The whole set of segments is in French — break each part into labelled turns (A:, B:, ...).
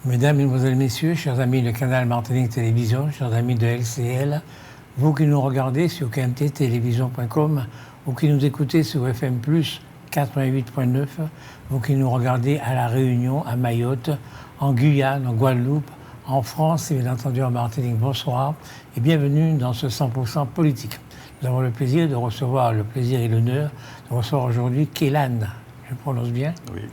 A: Mesdames, Mesdemoiselles, Messieurs, chers amis de Canal Martinique Télévision, chers amis de LCL, vous qui nous regardez sur kmttélévision.com ou qui nous écoutez sur FM+, 88.9, vous qui nous regardez à La Réunion, à Mayotte, en Guyane, en Guadeloupe, en France et bien entendu en Martinique, bonsoir et bienvenue dans ce 100% politique. Nous avons le plaisir et l'honneur de recevoir aujourd'hui Kélan, je prononce bien?
B: Oui.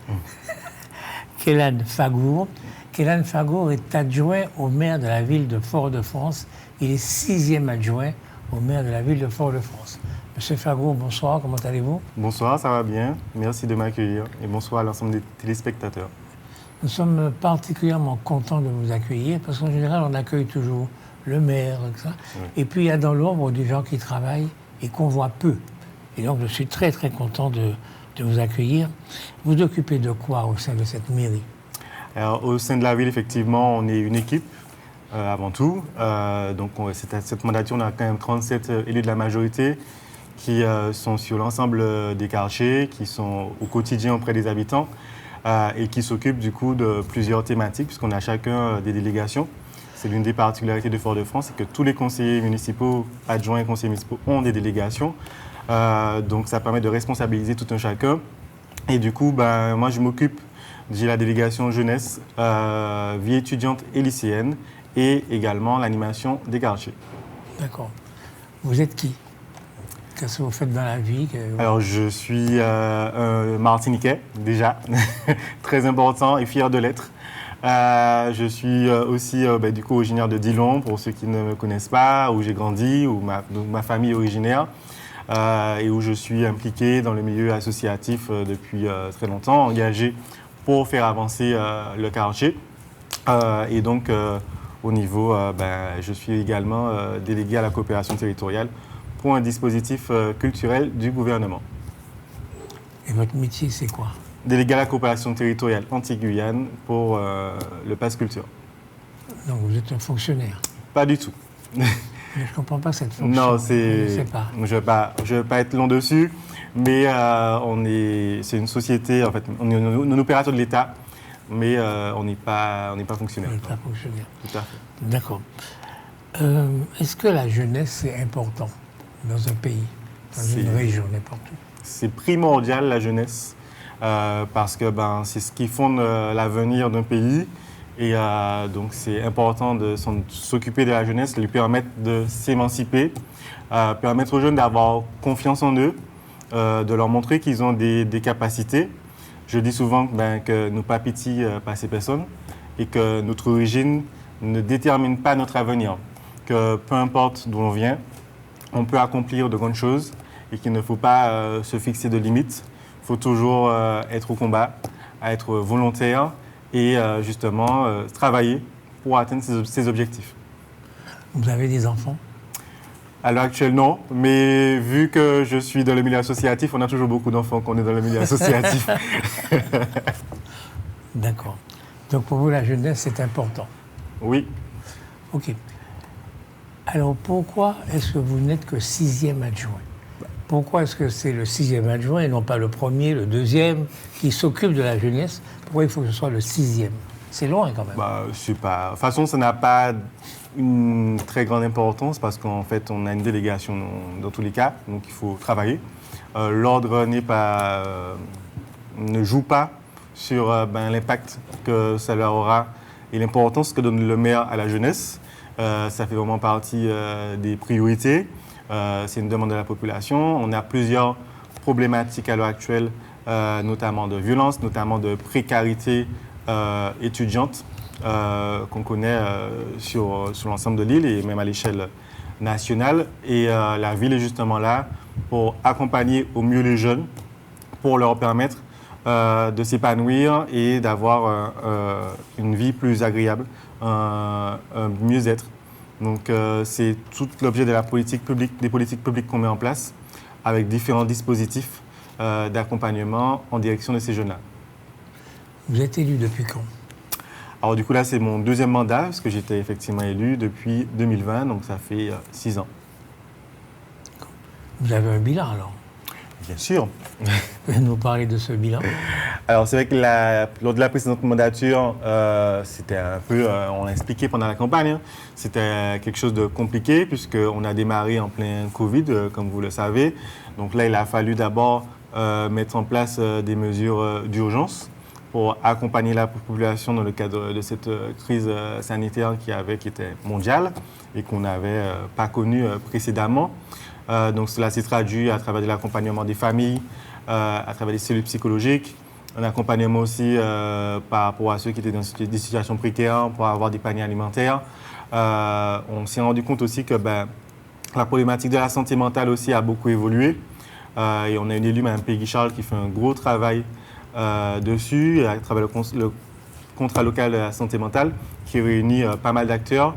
A: Kélan Fagour. Kélan Fagour est adjoint au maire de la ville de Fort-de-France. Il est 6e adjoint au maire de la ville de Fort-de-France. Monsieur Fagour, bonsoir, comment allez-vous?
B: Bonsoir, ça va bien. Merci de m'accueillir et bonsoir à l'ensemble des téléspectateurs.
A: Nous sommes particulièrement contents de vous accueillir parce qu'en général, on accueille toujours le maire, etc. Oui. Et puis, il y a dans l'ombre des gens qui travaillent et qu'on voit peu. Et donc, je suis très, très content de vous accueillir. Vous occupez de quoi au sein de cette mairie?
B: Alors, au sein de la ville, effectivement, on est une équipe avant tout. Donc, cette mandature, on a quand même 37 élus de la majorité qui sont sur l'ensemble des quartiers, qui sont au quotidien auprès des habitants et qui s'occupent du coup de plusieurs thématiques, puisqu'on a chacun des délégations. C'est l'une des particularités de Fort-de-France, c'est que tous les conseillers municipaux, adjoints et conseillers municipaux ont des délégations. Donc, ça permet de responsabiliser tout un chacun. Et du coup, moi, je m'occupe. J'ai la délégation jeunesse, vie étudiante et lycéenne, et également l'animation des quartiers.
A: D'accord. Vous êtes qui? Qu'est-ce que vous faites dans la vie?
B: Alors, je suis un Martiniquais, déjà, très important et fier de l'être. Je suis aussi, du coup, originaire de Dillon, pour ceux qui ne me connaissent pas, où j'ai grandi, où ma famille est originaire, et où je suis impliqué dans le milieu associatif depuis très longtemps, engagé pour faire avancer le quartier. Et donc, au niveau, je suis également délégué à la coopération territoriale pour un dispositif culturel du gouvernement.
A: Et votre métier, c'est quoi?
B: Délégué à la coopération territoriale anti-Guyane pour le Pass Culture.
A: Donc, vous êtes un fonctionnaire?
B: Pas du tout.
A: Mais je ne comprends pas cette fonction.
B: Non,
A: je ne sais pas.
B: Je ne vais pas être long dessus. Mais c'est une société, en fait, on est un opérateur de l'État, mais on n'est pas fonctionnaire.
A: On n'est pas fonctionnaire.
B: Tout à fait.
A: D'accord. Est-ce que la jeunesse est importante dans un pays, dans une région, n'importe où? C'est
B: primordial, la jeunesse, parce que c'est ce qui fonde l'avenir d'un pays. Et donc, c'est important de s'occuper de la jeunesse, de lui permettre de s'émanciper, permettre aux jeunes d'avoir confiance en eux, de leur montrer qu'ils ont des capacités. Je dis souvent que nos papitis par ces personnes et que notre origine ne détermine pas notre avenir. Que peu importe d'où on vient, on peut accomplir de grandes choses et qu'il ne faut pas se fixer de limites. Il faut toujours être au combat, être volontaire et justement travailler pour atteindre ses objectifs.
A: Vous avez des enfants?
B: À l'heure actuelle, non. Mais vu que je suis dans le milieu associatif, on a toujours beaucoup d'enfants qu'on est dans le milieu associatif.
A: D'accord. Donc pour vous, la jeunesse, c'est important?
B: Oui.
A: OK. Alors pourquoi est-ce que vous n'êtes que 6e adjoint? Pourquoi est-ce que c'est le 6e adjoint et non pas le 1er, le 2e qui s'occupe de la jeunesse? Pourquoi il faut que ce soit le 6e? C'est loin quand même.
B: Je sais pas. De toute façon, ça n'a pas une très grande importance parce qu'en fait, on a une délégation dans tous les cas, donc il faut travailler. L'ordre ne joue pas sur l'impact que ça leur aura et l'importance que donne le maire à la jeunesse. Ça fait vraiment partie des priorités. C'est une demande de la population. On a plusieurs problématiques à l'heure actuelle, notamment de violence, notamment de précarité étudiante. Qu'on connaît sur l'ensemble de l'île et même à l'échelle nationale. Et la ville est justement là pour accompagner au mieux les jeunes, pour leur permettre de s'épanouir et d'avoir une vie plus agréable, un mieux-être. Donc c'est tout l'objet de la politique publique, des politiques publiques qu'on met en place avec différents dispositifs d'accompagnement en direction de ces jeunes-là.
A: Vous êtes élu depuis quand?
B: Alors du coup là c'est mon 2e mandat parce que j'étais effectivement élu depuis 2020, donc ça fait 6 ans.
A: Vous avez un bilan alors?
B: Bien sûr.
A: Vous pouvez nous parler de ce bilan?
B: Alors, c'est vrai que lors de la précédente mandature, c'était un peu, on l'a expliqué pendant la campagne, hein, c'était quelque chose de compliqué puisqu'on a démarré en plein Covid, comme vous le savez. Donc là, il a fallu d'abord mettre en place des mesures d'urgence pour accompagner la population dans le cadre de cette crise sanitaire qui était mondiale et qu'on n'avait pas connue précédemment. Donc cela s'est traduit à travers de l'accompagnement des familles, à travers des cellules psychologiques, un accompagnement aussi par rapport à ceux qui étaient dans des situations précaires pour avoir des paniers alimentaires. On s'est rendu compte aussi que la problématique de la santé mentale aussi a beaucoup évolué. Et on a une élue, Mme Peggy Charles, qui fait un gros travail dessus, à travers le contrat local de la santé mentale, qui réunit pas mal d'acteurs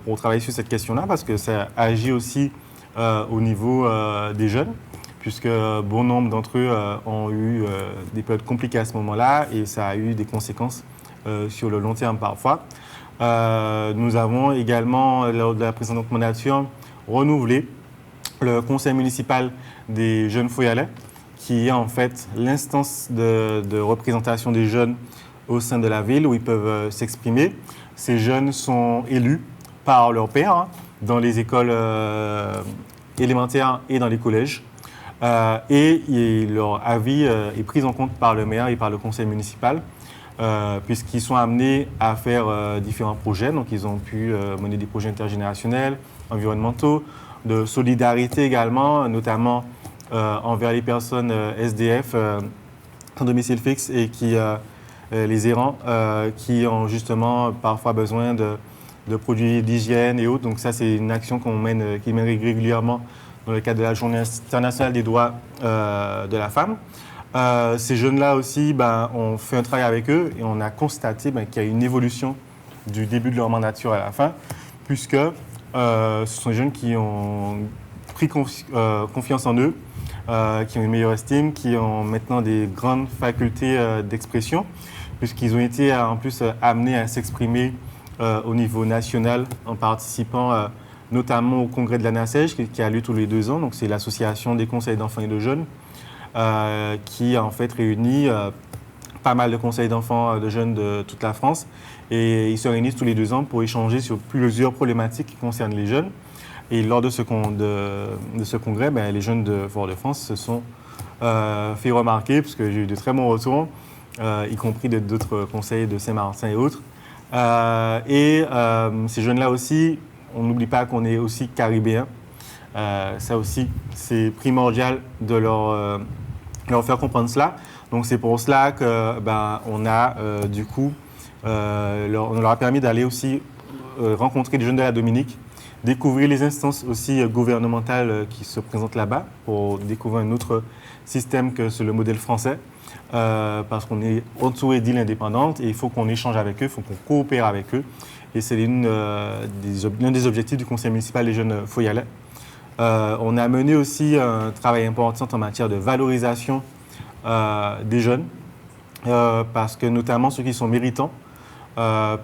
B: pour travailler sur cette question-là, parce que ça agit aussi au niveau des jeunes, puisque bon nombre d'entre eux ont eu des périodes compliquées à ce moment-là, et ça a eu des conséquences sur le long terme parfois. Nous avons également, lors de la précédente mandature, renouvelé le conseil municipal des jeunes foyalais, qui est en fait l'instance de représentation des jeunes au sein de la ville où ils peuvent s'exprimer. Ces jeunes sont élus par leurs pairs dans les écoles élémentaires et dans les collèges. Et leur avis est pris en compte par le maire et par le conseil municipal, puisqu'ils sont amenés à faire différents projets. Donc, ils ont pu mener des projets intergénérationnels, environnementaux, de solidarité également, notamment envers les personnes SDF sans domicile fixe et les errants qui ont justement parfois besoin de produits d'hygiène et autres. Donc ça, c'est une action qui mène régulièrement dans le cadre de la Journée internationale des droits de la femme. Ces jeunes-là aussi, on fait un travail avec eux et on a constaté qu'il y a une évolution du début de leur mandature à la fin, puisque ce sont des jeunes qui ont pris confiance en eux, qui ont une meilleure estime, qui ont maintenant des grandes facultés d'expression, puisqu'ils ont été en plus amenés à s'exprimer au niveau national en participant notamment au congrès de la NACEJ qui a lieu tous les 2 ans. Donc c'est l'association des conseils d'enfants et de jeunes qui en fait réunit pas mal de conseils d'enfants de jeunes de toute la France. Et ils se réunissent tous les 2 ans pour échanger sur plusieurs problématiques qui concernent les jeunes. Et lors de ce congrès, les jeunes de Fort-de-France se sont fait remarquer, parce que j'ai eu de très bons retours, y compris d'autres conseils de Saint-Martin et autres. Ces jeunes-là aussi, on n'oublie pas qu'on est aussi caribéens. Ça aussi, c'est primordial de leur faire comprendre cela. Donc c'est pour cela qu'on a du coup, on leur a permis d'aller aussi rencontrer des jeunes de la Dominique, découvrir les instances aussi gouvernementales qui se présentent là-bas pour découvrir un autre système que le modèle français, parce qu'on est entouré d'îles indépendantes et il faut qu'on échange avec eux, il faut qu'on coopère avec eux. Et c'est l'un des objectifs du conseil municipal des jeunes foyalais. On a mené aussi un travail important en matière de valorisation des jeunes, parce que notamment ceux qui sont méritants,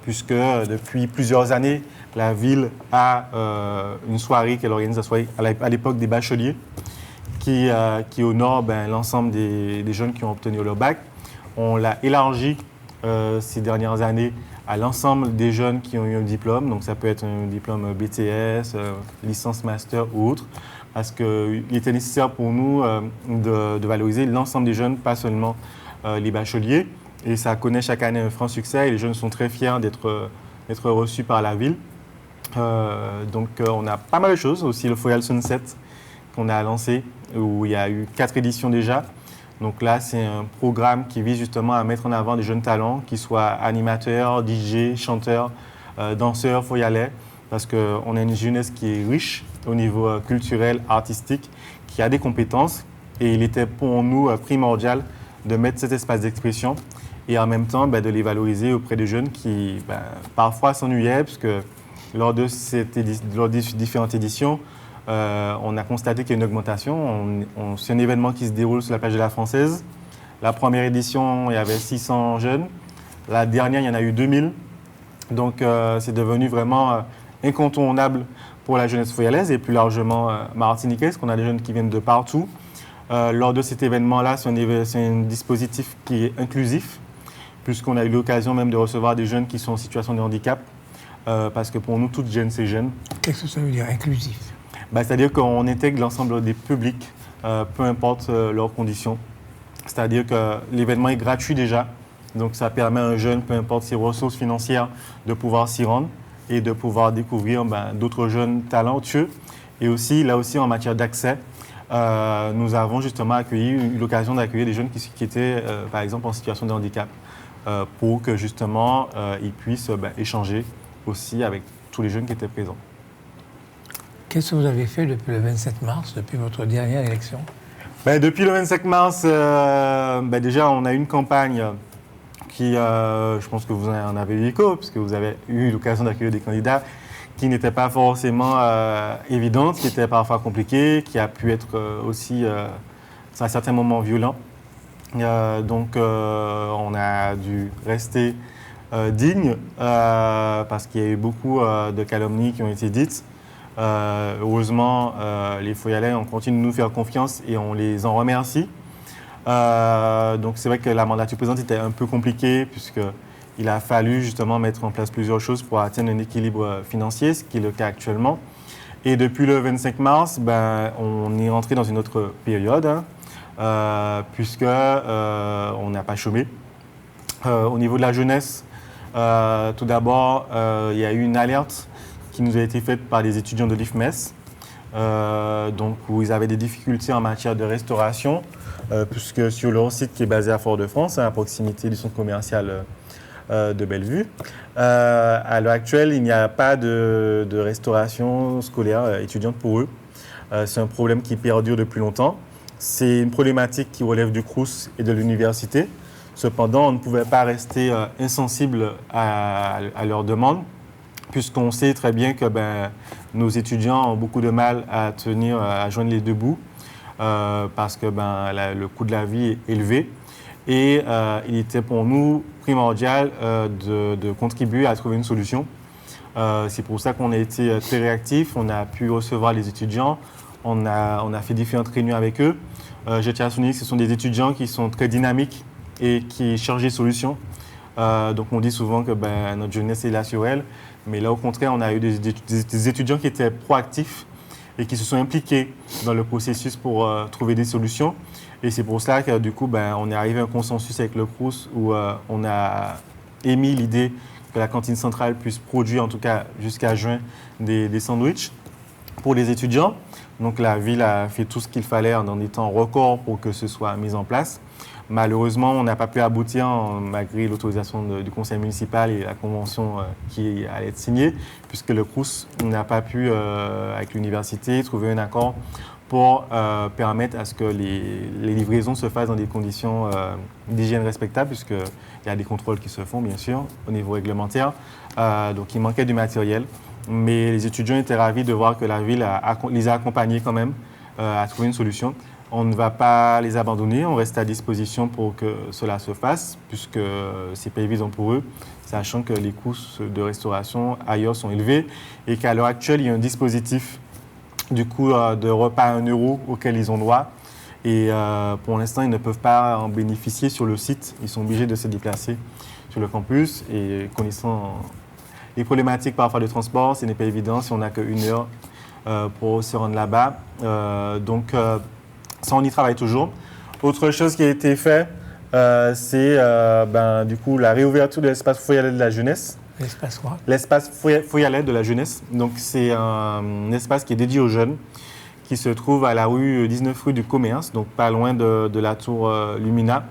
B: puisque depuis plusieurs années, la ville a une soirée qu'elle organise à l'époque des bacheliers, qui honore l'ensemble des jeunes qui ont obtenu leur bac. On l'a élargi ces dernières années à l'ensemble des jeunes qui ont eu un diplôme. Donc ça peut être un diplôme BTS, licence master ou autre, parce qu'il était nécessaire pour nous de valoriser l'ensemble des jeunes, pas seulement les bacheliers. Et ça connaît chaque année un franc succès et les jeunes sont très fiers d'être reçus par la ville. Donc on a pas mal de choses, aussi le Foyal Sunset qu'on a lancé, où il y a eu 4 éditions déjà. Donc là, c'est un programme qui vise justement à mettre en avant des jeunes talents, qui soient animateurs, DJ, chanteurs, danseurs, foyalais, parce qu'on a une jeunesse qui est riche au niveau culturel, artistique, qui a des compétences. Et il était pour nous primordial de mettre cet espace d'expression et en même temps de les valoriser auprès des jeunes qui parfois s'ennuyaient, parce que lors de différentes éditions, on a constaté qu'il y a une augmentation. C'est un événement qui se déroule sur la plage de la Française. La première édition, il y avait 600 jeunes. La dernière, il y en a eu 2000. Donc, c'est devenu vraiment incontournable pour la jeunesse foyalaise et plus largement martiniquaise, parce qu'on a des jeunes qui viennent de partout. Lors de cet événement-là, c'est un dispositif qui est inclusif, puisqu'on a eu l'occasion même de recevoir des jeunes qui sont en situation de handicap, parce que pour nous, toute jeune, c'est jeune.
A: Qu'est-ce que ça veut dire, inclusif?
B: C'est-à-dire qu'on intègre l'ensemble des publics, peu importe leurs conditions. C'est-à-dire que l'événement est gratuit déjà, donc ça permet à un jeune, peu importe ses ressources financières, de pouvoir s'y rendre et de pouvoir découvrir d'autres jeunes talentueux. Et aussi, là aussi, en matière d'accès, nous avons justement eu l'occasion d'accueillir des jeunes qui étaient, par exemple, en situation de handicap, pour que justement, ils puissent échanger aussi avec tous les jeunes qui étaient présents.
A: Qu'est-ce que vous avez fait depuis le 27 mars, depuis votre dernière élection?
B: Depuis le 25 mars, déjà, on a eu une campagne qui, je pense que vous en avez eu écho, puisque vous avez eu l'occasion d'accueillir des candidats qui n'étaient pas forcément évidentes, qui étaient parfois compliquées, qui a pu être aussi, à certains moments, violent. Donc, on a dû rester digne, parce qu'il y a eu beaucoup de calomnies qui ont été dites. Heureusement, les Foyalais ont continué de nous faire confiance et on les en remercie. Donc c'est vrai que la mandature présente était un peu compliquée puisqu'il a fallu justement mettre en place plusieurs choses pour atteindre un équilibre financier, ce qui est le cas actuellement. Et depuis le 25 mars, on est rentré dans une autre période, puisque on n'a pas chômé. Au niveau de la jeunesse, tout d'abord, il y a eu une alerte qui nous a été faite par des étudiants de l'IFMES, donc où ils avaient des difficultés en matière de restauration, puisque sur leur site qui est basé à Fort-de-France, à proximité du centre commercial de Bellevue, à l'heure actuelle, il n'y a pas de restauration scolaire étudiante pour eux. C'est un problème qui perdure depuis longtemps. C'est une problématique qui relève du CROUS et de l'université. Cependant, on ne pouvait pas rester insensible à leurs demandes, puisqu'on sait très bien que nos étudiants ont beaucoup de mal à joindre les deux bouts, parce que le coût de la vie est élevé. Et il était pour nous primordial de contribuer à trouver une solution. C'est pour ça qu'on a été très réactifs. On a pu recevoir les étudiants. On a fait différentes réunions avec eux. Je tiens à souligner que ce sont des étudiants qui sont très dynamiques et qui cherchent des solutions. Donc on dit souvent que notre jeunesse est là sur elle. Mais là, au contraire, on a eu des étudiants qui étaient proactifs et qui se sont impliqués dans le processus pour trouver des solutions. Et c'est pour cela que, du coup, on est arrivé à un consensus avec le CROUS où on a émis l'idée que la cantine centrale puisse produire, en tout cas jusqu'à juin, des sandwichs pour les étudiants. Donc la ville a fait tout ce qu'il fallait dans des temps records pour que ce soit mis en place. Malheureusement, on n'a pas pu aboutir malgré l'autorisation du conseil municipal et la convention qui allait être signée, puisque le CROUS n'a pas pu, avec l'université, trouver un accord pour permettre à ce que les livraisons se fassent dans des conditions d'hygiène respectables, puisqu'il y a des contrôles qui se font, bien sûr, au niveau réglementaire. Donc, il manquait du matériel. Mais les étudiants étaient ravis de voir que la ville les a accompagnés quand même à trouver une solution. On ne va pas les abandonner, on reste à disposition pour que cela se fasse, puisque ce n'est pas évident pour eux, sachant que les coûts de restauration ailleurs sont élevés et qu'à l'heure actuelle, il y a un dispositif du coup de repas à 1 € auquel ils ont droit. Et pour l'instant, ils ne peuvent pas en bénéficier sur le site. Ils sont obligés de se déplacer sur le campus. Et connaissant les problématiques parfois de transport, ce n'est pas évident si on n'a qu'1 heure pour se rendre là-bas. Donc, ça, on y travaille toujours. Autre chose qui a été fait, c'est du coup la réouverture de l'espace Foyalet de la jeunesse.
A: L'espace quoi?
B: L'espace Foyalet de la jeunesse. Donc, c'est un espace qui est dédié aux jeunes, qui se trouve à la rue 19 rue du Commerce, donc pas loin de la tour Lumina,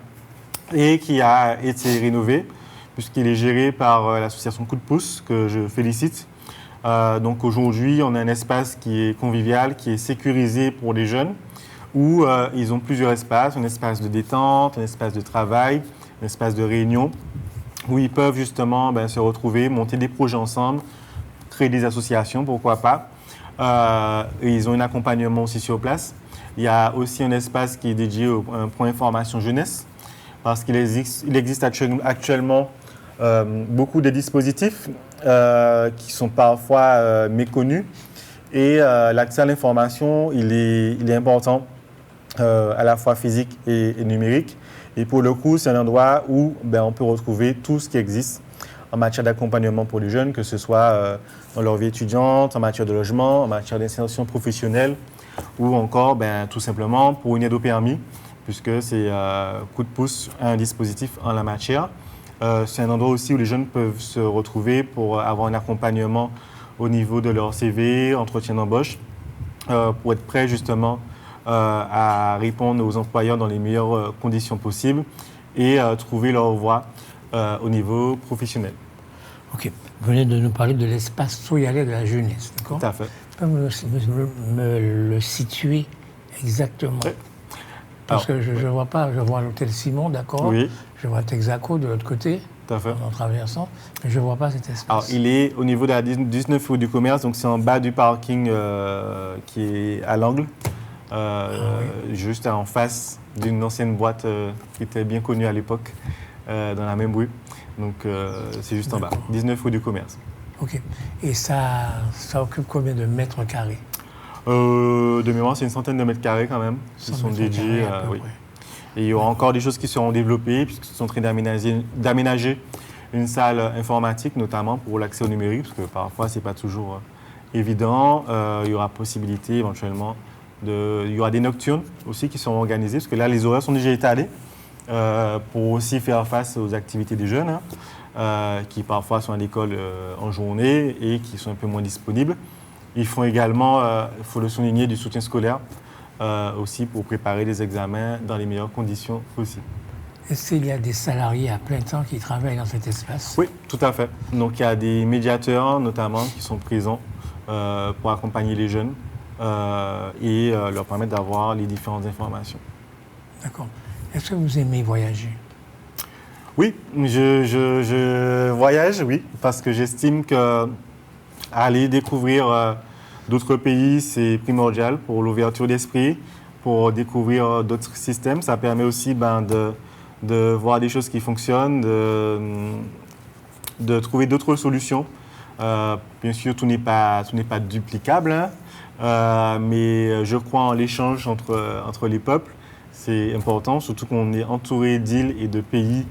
B: et qui a été rénové, puisqu'il est géré par l'association Coup de pouce, que je félicite. Donc, aujourd'hui, on a un espace qui est convivial, qui est sécurisé pour les jeunes, où ils ont plusieurs espaces, un espace de détente, un espace de travail, un espace de réunion, où ils peuvent justement se retrouver, monter des projets ensemble, créer des associations, pourquoi pas. Et ils ont un accompagnement aussi sur place. Il y a aussi un espace qui est dédié à un point information jeunesse, parce qu'il existe actuellement beaucoup de dispositifs qui sont parfois méconnus. Et l'accès à l'information, il est important. à la fois physique et numérique. Et pour le coup, c'est un endroit où on peut retrouver tout ce qui existe en matière d'accompagnement pour les jeunes, que ce soit dans leur vie étudiante, en matière de logement, en matière d'insertion professionnelle, ou encore tout simplement pour une aide au permis, puisque c'est coup de pouce à un dispositif en la matière. C'est un endroit aussi où les jeunes peuvent se retrouver pour avoir un accompagnement au niveau de leur CV, entretien d'embauche, pour être prêts justement à répondre aux employeurs dans les meilleures conditions possibles et trouver leur voie au niveau professionnel.
A: OK. Vous venez de nous parler de l'espace Soyalais de la jeunesse, d'accord?
B: Tout à fait.
A: Vous pouvez me le situer exactement?
B: Oui.
A: Parce que je ne vois pas, je vois l'hôtel Simon, d'accord?
B: Oui.
A: Je vois Texaco de l'autre côté,
B: Tout à fait.
A: en traversant, mais je ne vois pas cet espace.
B: Alors, il est au niveau de la 19 rue du Commerce, donc c'est en bas du parking qui est à l'angle, juste en face d'une ancienne boîte qui était bien connue à l'époque, dans la même rue. Donc, c'est juste en bas, 19 rue du Commerce.
A: OK. Et ça occupe combien de mètres carrés?
B: De mémoire, c'est une centaine de mètres carrés quand même, qui sont dédiés. Oui. Et il y aura encore des choses qui seront développées, puisqu'ils sont en train d'aménager une salle informatique, notamment pour l'accès au numérique, parce que parfois, ce n'est pas toujours évident. Il y aura possibilité éventuellement il y aura des nocturnes aussi qui seront organisées, parce que là, les horaires sont déjà étalés pour aussi faire face aux activités des jeunes, qui parfois sont à l'école en journée et qui sont un peu moins disponibles. Ils font également, il faut le souligner, du soutien scolaire aussi pour préparer les examens dans les meilleures conditions possibles.
A: Est-ce qu'il y a des salariés à plein temps qui travaillent dans cet espace?
B: Oui, tout à fait. Donc il y a des médiateurs notamment qui sont présents pour accompagner les jeunes et leur permettre d'avoir les différentes informations. D'accord.
A: Est-ce que vous aimez voyager?
B: Oui, je voyage, oui, parce que j'estime que aller découvrir d'autres pays, c'est primordial pour l'ouverture d'esprit, pour découvrir d'autres systèmes. Ça permet aussi de voir des choses qui fonctionnent, de trouver d'autres solutions. Bien sûr, tout n'est pas duplicable, hein, mais je crois en l'échange entre les peuples. C'est important, surtout qu'on est entouré d'îles et de pays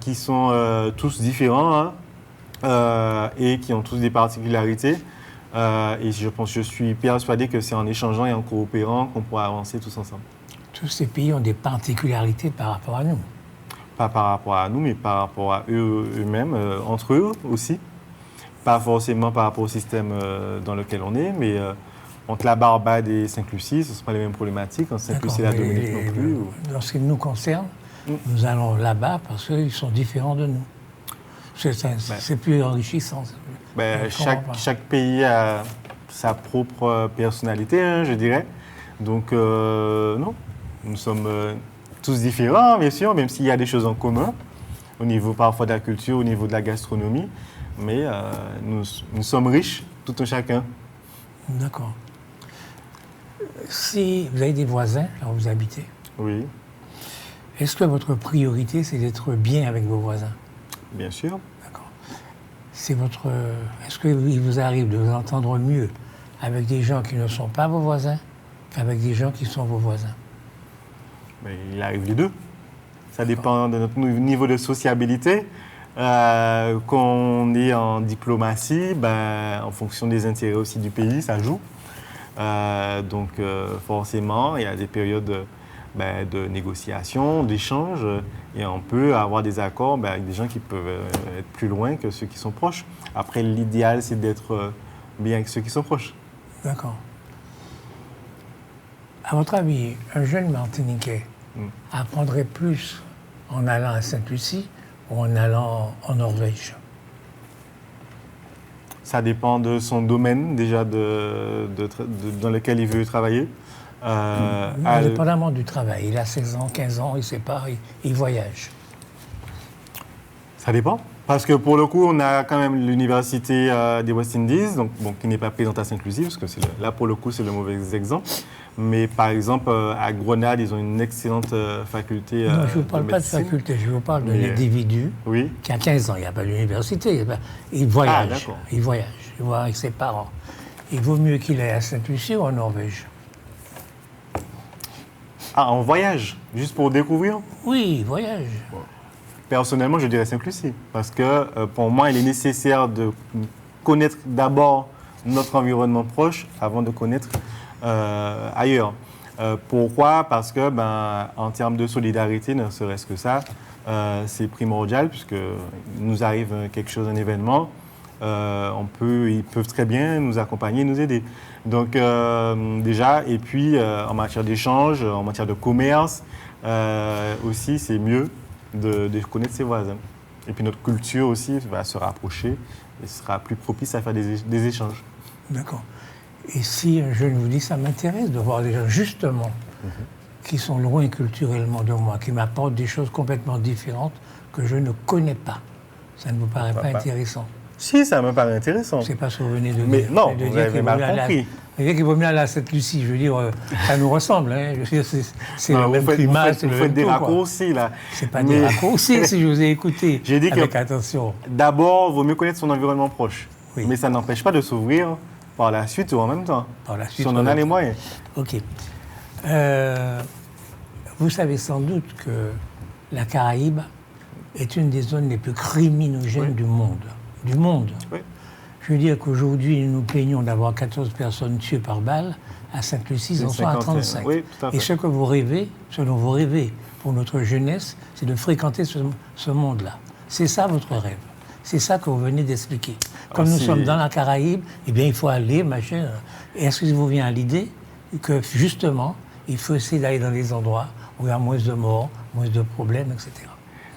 B: qui sont tous différents, hein, et qui ont tous des particularités. Et je suis persuadé que c'est en échangeant et en coopérant qu'on pourra avancer tous ensemble.
A: Tous ces pays ont des particularités par rapport à nous.
B: Pas par rapport à nous, mais par rapport à eux-mêmes, entre eux aussi. Pas forcément par rapport au système dans lequel on est, mais entre la Barbade et Sainte-Lucie, ce ne sont pas les mêmes problématiques. En Sainte-Lucie et la Dominique non plus.
A: Dans ce qui nous concerne, nous allons là-bas parce qu'ils sont différents de nous. C'est plus enrichissant.
B: Chaque pays a sa propre personnalité, hein, je dirais. Donc, non, nous sommes tous différents, bien sûr, même s'il y a des choses en commun, au niveau parfois de la culture, au niveau de la gastronomie. Mais nous sommes riches, tout un chacun.
A: D'accord. Si vous avez des voisins, là où vous habitez,
B: oui.
A: Est-ce que votre priorité, c'est d'être bien avec vos voisins?
B: Bien sûr.
A: D'accord. Est-ce qu'il vous arrive de vous entendre mieux avec des gens qui ne sont pas vos voisins qu'avec des gens qui sont vos voisins?
B: Mais il arrive les deux. Ça dépend de notre niveau de sociabilité. Qu'on est en diplomatie, en fonction des intérêts aussi du pays, ça joue. Donc forcément, il y a des périodes de négociation, d'échange, et on peut avoir des accords avec des gens qui peuvent être plus loin que ceux qui sont proches. Après, l'idéal, c'est d'être bien avec ceux qui sont proches.
A: D'accord. À votre avis, un jeune Martiniquais apprendrait plus en allant à Sainte-Lucie ou en allant en Norvège?
B: Ça dépend de son domaine, déjà, dans lequel il veut travailler.
A: Indépendamment du travail. Il a 16 ans, 15 ans, il ne sait pas, il voyage.
B: Ça dépend. Parce que pour le coup, on a quand même l'université des West Indies, donc, qui n'est pas présente à Sainte-Lucie, parce que là, pour le coup, c'est le mauvais exemple. Mais par exemple, à Grenade, ils ont une excellente faculté.
A: Non, je ne vous parle pas de faculté, je vous parle d'un individu qui a 15 ans. Il n'y a pas d'université. Il voyage. Ah, d'accord. Il voyage. Il voit avec ses parents. Il vaut mieux qu'il aille à Sainte-Lucie ou en Norvège?
B: Ah, en voyage, juste pour découvrir?
A: Oui, voyage.
B: Personnellement, je dirais Sainte-Lucie, parce que pour moi, il est nécessaire de connaître d'abord notre environnement proche avant de connaître ailleurs. Pourquoi? Parce que, en termes de solidarité, ne serait-ce que ça, c'est primordial, puisque nous arrive quelque chose, un événement, ils peuvent très bien nous accompagner, nous aider. Donc déjà, et puis en matière d'échange, en matière de commerce, aussi, c'est mieux de connaître ses voisins. Et puis notre culture aussi va se rapprocher et sera plus propice à faire des échanges.
A: D'accord. Et si un jeune vous dit, ça m'intéresse de voir des gens, justement, qui sont loin culturellement de moi, qui m'apportent des choses complètement différentes que je ne connais pas. Ça ne vous paraît pas intéressant?
B: Si, ça me paraît intéressant.
A: Je ne sais pas ce que vous venez de dire.
B: Mais non, vous avez mal compris.
A: Il qu'il vaut mieux aller à Sainte-Lucie. Je veux dire, ça nous ressemble. Hein. C'est le même climat, c'est le même
B: Vous faites des
A: tout,
B: raccourcis, là.
A: C'est pas des raccourcis, si je vous ai écouté
B: J'ai dit
A: avec
B: que
A: attention.
B: D'abord, il vaut mieux connaître son environnement proche.
A: Oui.
B: Mais ça n'empêche pas de s'ouvrir par la suite ou en même temps.
A: Par la suite,
B: si on en a les moyens.
A: OK. Vous savez sans doute que la Caraïbe est une des zones les plus criminogènes du monde. Du monde.
B: Oui.
A: Je veux dire qu'aujourd'hui, nous nous plaignons d'avoir 14 personnes tuées par balle. À Sainte-Lucie, ils en sont à 35.
B: Oui, tout à fait.
A: Et ce que vous rêvez, ce dont vous rêvez pour notre jeunesse, c'est de fréquenter ce monde-là. C'est ça votre rêve. C'est ça que vous venez d'expliquer. Comme nous sommes dans la Caraïbe, eh bien, il faut aller, machin. Et est-ce que vous vient à l'idée que, justement, il faut essayer d'aller dans des endroits où il y a moins de morts, moins de problèmes, etc.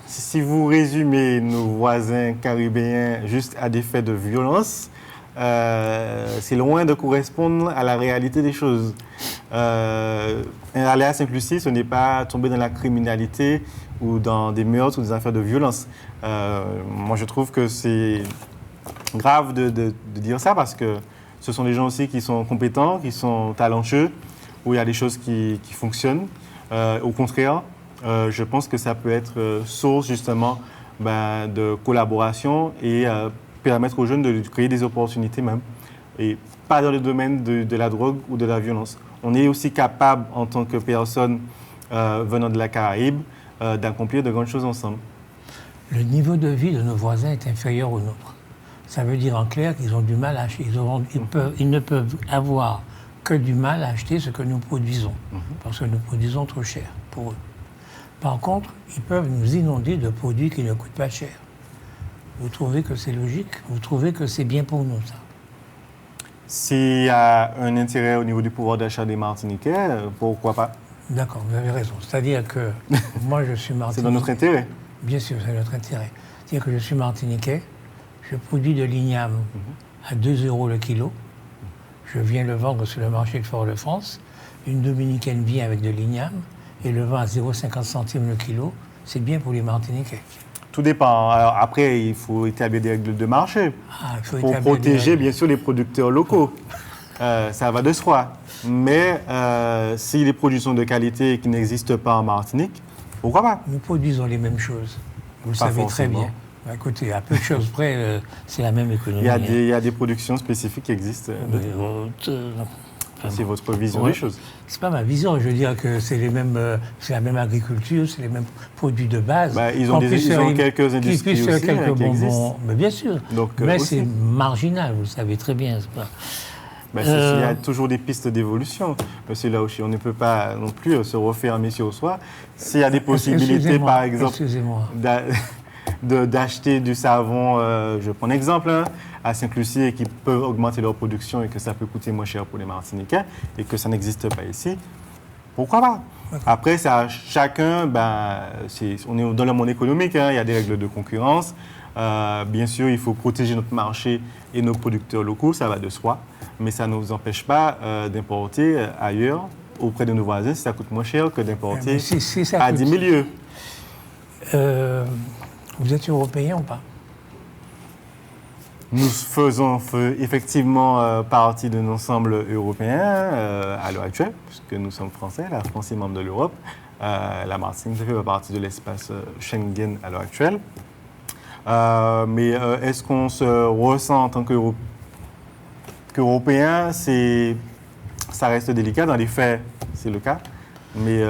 B: Si vous résumez nos voisins caribéens juste à des faits de violence, c'est loin de correspondre à la réalité des choses. Aller à Sainte-Lucie, ce n'est pas tomber dans la criminalité ou dans des meurtres ou des affaires de violence. Moi, je trouve que c'est grave de dire ça parce que ce sont des gens aussi qui sont compétents, qui sont talentueux, où il y a des choses qui fonctionnent. Au contraire, je pense que ça peut être source justement de collaboration et permettre aux jeunes de créer des opportunités même. Et pas dans le domaine de la drogue ou de la violence. On est aussi capable, en tant que personne venant de la Caraïbe, d'accomplir de grandes choses ensemble.
A: Le niveau de vie de nos voisins est inférieur au nôtre. Ça veut dire en clair qu'ils ont du mal à acheter. Ils ne peuvent avoir que du mal à acheter ce que nous produisons, parce que nous produisons trop cher pour eux. Par contre, ils peuvent nous inonder de produits qui ne coûtent pas cher. Vous trouvez que c'est logique? Vous trouvez que c'est bien pour nous, ça?
B: S'il y a un intérêt au niveau du pouvoir d'achat des Martiniquais, pourquoi pas?
A: D'accord, vous avez raison. C'est-à-dire que moi, je suis Martiniquais.
B: C'est dans notre intérêt.
A: Bien sûr, c'est notre intérêt. C'est-à-dire que je suis Martiniquais, je produis de l'igname à 2 € le kilo. Je viens le vendre sur le marché de Fort-de-France. Une Dominicaine vient avec de l'igname et le vend à 0,50 centimes le kilo. C'est bien pour les Martiniquais.
B: Tout dépend. Alors après, il faut établir des règles de marché pour protéger, bien sûr, les producteurs locaux. Ça va de soi. Mais si les produits sont de qualité et qui n'existent pas en Martinique, pourquoi pas?
A: Nous produisons les mêmes choses. Vous le
B: Pas
A: savez
B: forcément.
A: très bien. Écoutez, à peu de choses près, c'est la même économie.
B: Il y a des productions spécifiques qui existent. C'est votre vision des choses.
A: C'est pas ma vision. Je veux dire que c'est la même agriculture, c'est les mêmes produits de base.
B: Ils ont quelques industries aussi
A: quelques
B: qui
A: bonbons.
B: existent.
A: Mais bien sûr.
B: Donc,
A: mais
B: aussi.
A: c'est marginal, vous le savez très bien. C'est pas...
B: Il y a toujours des pistes d'évolution. Monsieur Laouchi, on ne peut pas non plus se refermer sur soi. S'il y a des possibilités, par exemple, d'acheter du savon, je prends un exemple, à Sainte-Lucie et qui peuvent augmenter leur production et que ça peut coûter moins cher pour les Martiniquais et que ça n'existe pas ici, pourquoi pas? Après, chacun, on est dans le monde économique, il y a des règles de concurrence. Bien sûr, il faut protéger notre marché et nos producteurs locaux, ça va de soi, mais ça ne nous empêche pas d'importer ailleurs, auprès de nos voisins, si ça coûte moins cher que d'importer à 10 000 lieues.
A: Vous êtes européen ou pas?
B: Nous faisons effectivement partie d'un ensemble européen à l'heure actuelle, puisque nous sommes français, la France est membre de l'Europe. La Martinique fait partie de l'espace Schengen à l'heure actuelle. Mais est-ce qu'on se ressent en tant qu'Européen? Ça reste délicat. Dans les faits, c'est le cas. mais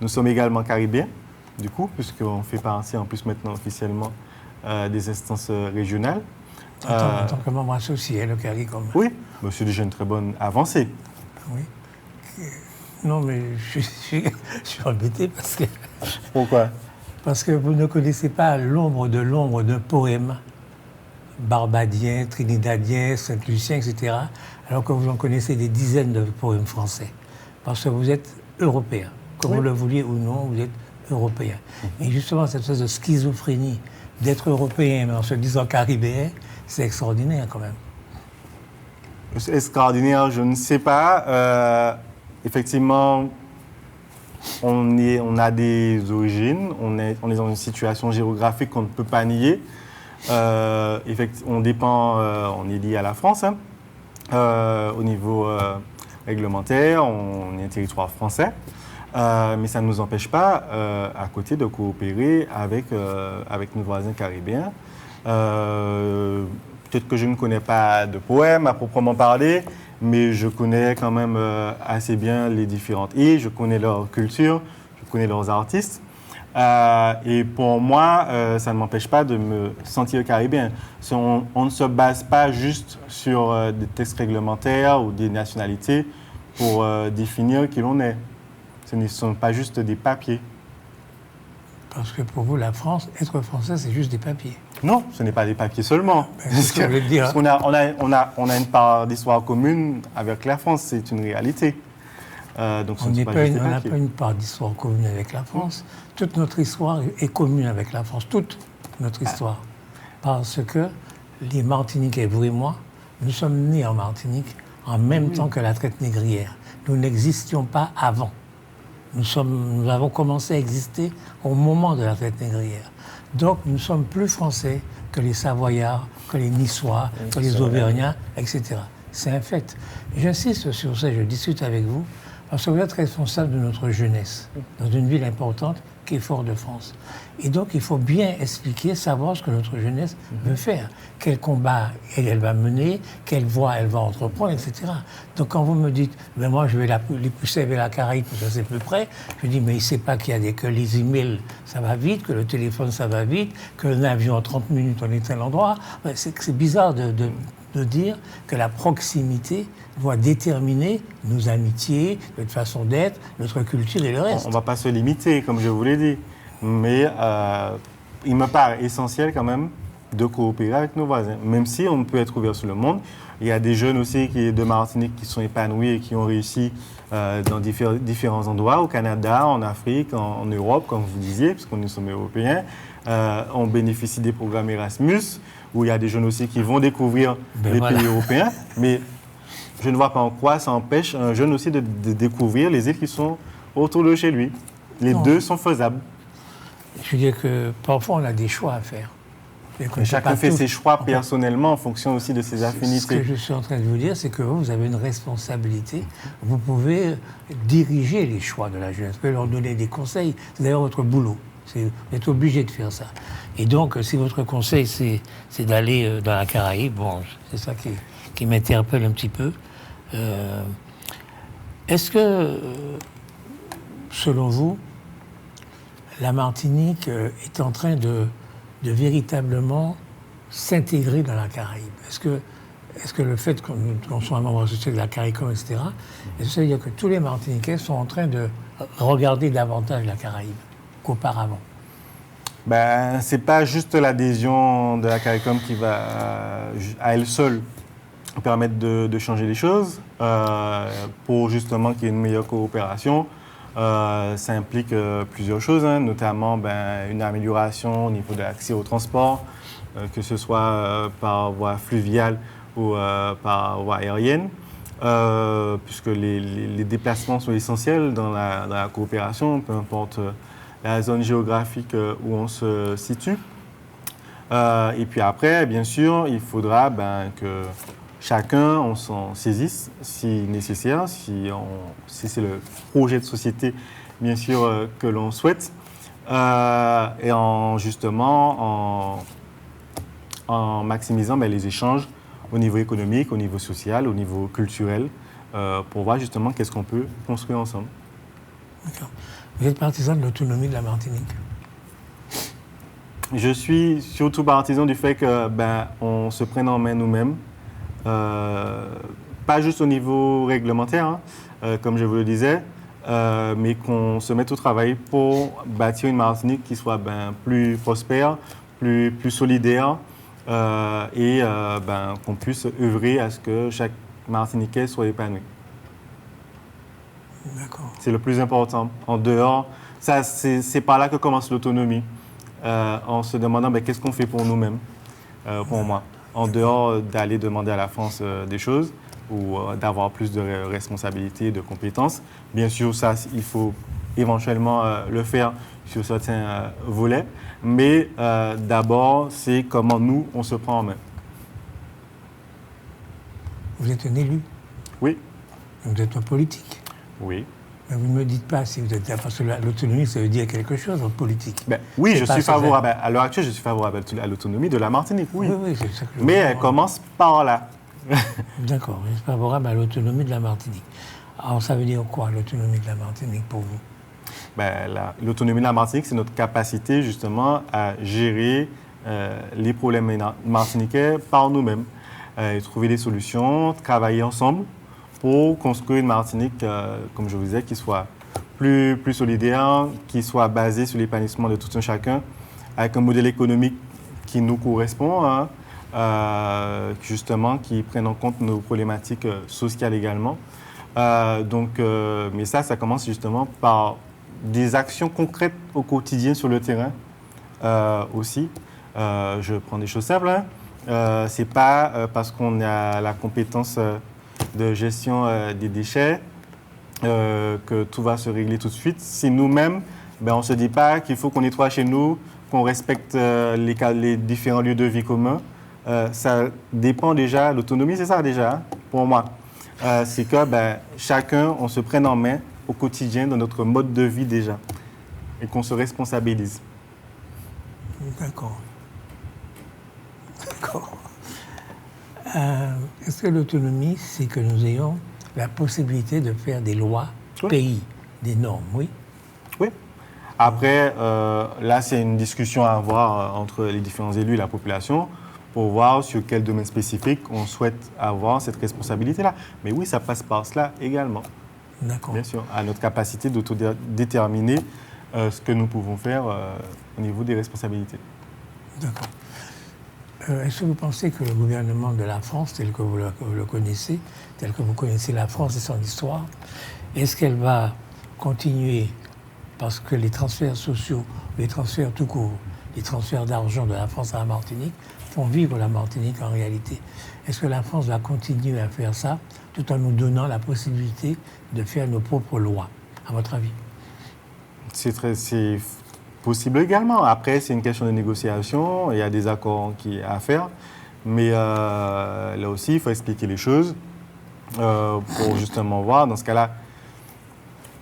B: nous sommes également caribéens, du coup, puisqu'on fait partie en plus maintenant officiellement des instances régionales.
A: En tant que membre associé, le CARICOM.
B: Oui, c'est déjà une très bonne avancée.
A: Oui. Non, mais je suis embêté parce que...
B: Pourquoi?
A: Parce que vous ne connaissez pas l'ombre de poèmes barbadiens, trinidadiens, saint-luciens, etc., alors que vous en connaissez des dizaines de poèmes français. Parce que vous êtes européen. Que vous le vouliez ou non, vous êtes européen. Et justement, cette espèce de schizophrénie d'être européen, mais en se disant caribéen, c'est extraordinaire quand même.
B: Extraordinaire, je ne sais pas. Effectivement, on a des origines, on est dans une situation géographique qu'on ne peut pas nier. On dépend, on est lié à la France hein. Au niveau réglementaire, on est un territoire français, mais ça ne nous empêche pas à côté de coopérer avec nos voisins caribéens. Peut-être que je ne connais pas de poèmes à proprement parler, mais je connais quand même assez bien les différentes îles, je connais leur culture, je connais leurs artistes. Et pour moi, ça ne m'empêche pas de me sentir caribéen. On ne se base pas juste sur des textes réglementaires ou des nationalités pour définir qui l'on est. Ce ne sont pas juste des papiers.
A: Parce que pour vous, la France, être français, c'est juste des papiers.
B: Non, ce n'est pas des papiers seulement. Parce qu'on a une part d'histoire commune avec la France, c'est une réalité. Donc
A: on n'a pas une part d'histoire commune avec la France. Toute notre histoire est commune avec la France, toute notre histoire. Parce que les Martiniquais, vous et moi, nous sommes nés en Martinique en même temps que la traite négrière. Nous n'existions pas avant. Nous avons commencé à exister au moment de la traite négrière. Donc nous sommes plus français que les Savoyards, que les Niçois, que les Auvergnats, etc. C'est un fait. J'insiste sur ça, je discute avec vous, parce que vous êtes responsable de notre jeunesse, dans une ville importante qui est Fort-de-France. Et donc, il faut bien expliquer, savoir ce que notre jeunesse veut faire, quel combat elle va mener, quelle voie elle va entreprendre, etc. Donc, quand vous me dites, ben moi, je vais les pousser vers la Caraïbe, parce que c'est plus près, je dis, mais il ne sait pas que les emails, ça va vite, que le téléphone, ça va vite, que l'avion, en 30 minutes, on est à l'endroit. C'est bizarre de dire que la proximité doit déterminer nos amitiés, notre façon d'être, notre culture et le reste.
B: On ne va pas se limiter, comme je vous l'ai dit. Mais il me paraît essentiel quand même de coopérer avec nos voisins. Même si on peut être ouvert sur le monde, il y a des jeunes aussi de Martinique qui sont épanouis et qui ont réussi dans différents endroits, au Canada, en Afrique, en Europe, comme vous disiez, puisqu'on est sommes européens. On bénéficie des programmes Erasmus, où il y a des jeunes aussi qui vont découvrir pays européens. Mais je ne vois pas en quoi ça empêche un jeune aussi de découvrir les îles qui sont autour de chez lui. Les deux sont faisables.
A: Je veux dire que parfois on a des choix à faire.
B: Mais chacun fait ses choix personnellement en fonction aussi de ses affinités.
A: Ce que je suis en train de vous dire, c'est que vous avez une responsabilité. Vous pouvez diriger les choix de la jeunesse, vous pouvez leur donner des conseils. C'est d'ailleurs votre boulot. Vous êtes obligé de faire ça. Et donc, si votre conseil, c'est d'aller dans la Caraïbe, bon, c'est ça qui m'interpelle un petit peu. Est-ce que, selon vous, la Martinique est en train de véritablement s'intégrer dans la Caraïbe? Est-ce que le fait qu'on soit un membre associé de la CARICOM, etc., est-ce que ça veut dire que tous les Martiniquais sont en train de regarder davantage la Caraïbe qu'auparavant?
B: Ben, ce n'est pas juste l'adhésion de la CARICOM qui va, à elle seule, permettre de changer les choses. Pour justement qu'il y ait une meilleure coopération, ça implique plusieurs choses, hein, notamment une amélioration au niveau de l'accès au transport, que ce soit par voie fluviale ou par voie aérienne, puisque les déplacements sont essentiels dans la coopération, peu importe la zone géographique où on se situe. Et puis après, bien sûr, il faudra que chacun on s'en saisisse si nécessaire, si c'est le projet de société, bien sûr, que l'on souhaite, et justement en maximisant les échanges au niveau économique, au niveau social, au niveau culturel, pour voir justement qu'est-ce qu'on peut construire ensemble.
A: D'accord. Vous êtes partisan de l'autonomie de la Martinique?
B: Je suis surtout partisan du fait que on se prenne en main nous-mêmes, pas juste au niveau réglementaire, comme je vous le disais, mais qu'on se mette au travail pour bâtir une Martinique qui soit plus prospère, plus solidaire, et qu'on puisse œuvrer à ce que chaque Martiniquais soit épanoui.
A: D'accord.
B: C'est le plus important. En dehors, c'est par là que commence l'autonomie. En se demandant qu'est-ce qu'on fait pour nous-mêmes, pour moi, en dehors d'aller demander à la France des choses ou d'avoir plus de responsabilités, de compétences. Bien sûr, ça, il faut éventuellement le faire sur certains volets, mais d'abord, c'est comment nous, on se prend en main.
A: Vous êtes un élu?
B: Oui.
A: Vous êtes un politique?
B: Oui.
A: Mais vous ne me dites pas si vous êtes là, parce que l'autonomie, ça veut dire quelque chose en politique.
B: Oui, je suis favorable. À l'heure actuelle, je suis favorable à l'autonomie de la Martinique, oui.
A: Oui, c'est ça que je
B: Mais elle commence par là.
A: D'accord, je suis favorable à l'autonomie de la Martinique. Alors, ça veut dire quoi, l'autonomie de la Martinique, pour vous?
B: L'autonomie de la Martinique, c'est notre capacité, justement, à gérer les problèmes martiniquais par nous-mêmes. Et trouver des solutions, travailler ensemble pour construire une Martinique, comme je vous disais, qui soit plus solidaire, qui soit basée sur l'épanouissement de tout un chacun, avec un modèle économique qui nous correspond, justement, qui prenne en compte nos problématiques sociales également. Mais ça commence justement par des actions concrètes au quotidien sur le terrain aussi. Je prends des choses simples. C'est pas parce qu'on a la compétence de gestion des déchets que tout va se régler tout de suite. Si nous-mêmes, on ne se dit pas qu'il faut qu'on nettoie chez nous, qu'on respecte les différents lieux de vie communs. Ça dépend déjà, l'autonomie, c'est ça déjà, pour moi. C'est que chacun, on se prenne en main au quotidien dans notre mode de vie déjà et qu'on se responsabilise.
A: D'accord. Est-ce que l'autonomie, c'est que nous ayons la possibilité de faire des lois pays, des normes, oui?
B: Oui. Après, là, c'est une discussion à avoir entre les différents élus et la population pour voir sur quel domaine spécifique on souhaite avoir cette responsabilité-là. Mais oui, ça passe par cela également.
A: D'accord.
B: Bien sûr, à notre capacité d'autodéterminer ce que nous pouvons faire au niveau des responsabilités.
A: D'accord. Est-ce que vous pensez que le gouvernement de la France, tel que vous le connaissez, tel que vous connaissez la France et son histoire, est-ce qu'elle va continuer, parce que les transferts sociaux, les transferts tout court, les transferts d'argent de la France à la Martinique font vivre la Martinique en réalité? Est-ce que la France va continuer à faire ça tout en nous donnant la possibilité de faire nos propres lois, à votre avis?
B: C'est possible également. Après, c'est une question de négociation. Il y a des accords à faire. Mais là aussi, il faut expliquer les choses pour justement voir. Dans ce cas-là,